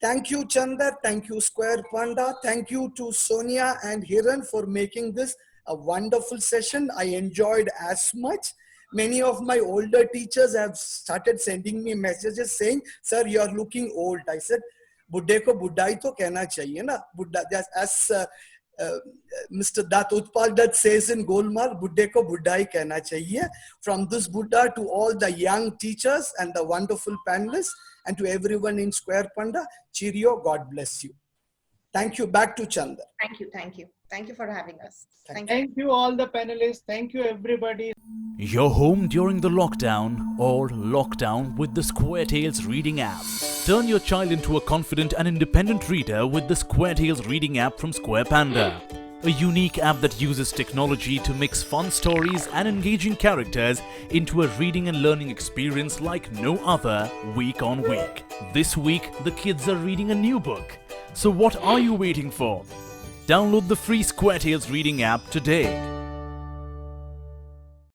Thank you, Chandar. Thank you, Square Panda. Thank you to Sonia and Hiran for making this a wonderful session. I enjoyed as much. Many of my older teachers have started sending me messages saying, sir, you are looking old. I said, Buddhe ko buddhai to kehna chahiye na. Buddha, as Mr. Dat Utpal Dutt says in Golmaal, Buddhe ko buddhai kehna chahiye. From this Buddha to all the young teachers and the wonderful panelists, and to everyone in Square Panda, cheerio, God bless you. Thank you. Back to Chandar. Thank you. Thank you. Thank you for having us. Thank you all the panelists. Thank you everybody. You're home during the lockdown or lockdown with the SquareTales Reading app. Turn your child into a confident and independent reader with the SquareTales Reading app from Square Panda. A unique app that uses technology to mix fun stories and engaging characters into a reading and learning experience like no other week on week. This week, the kids are reading a new book. So what are you waiting for? Download the free SquareTales Reading app today.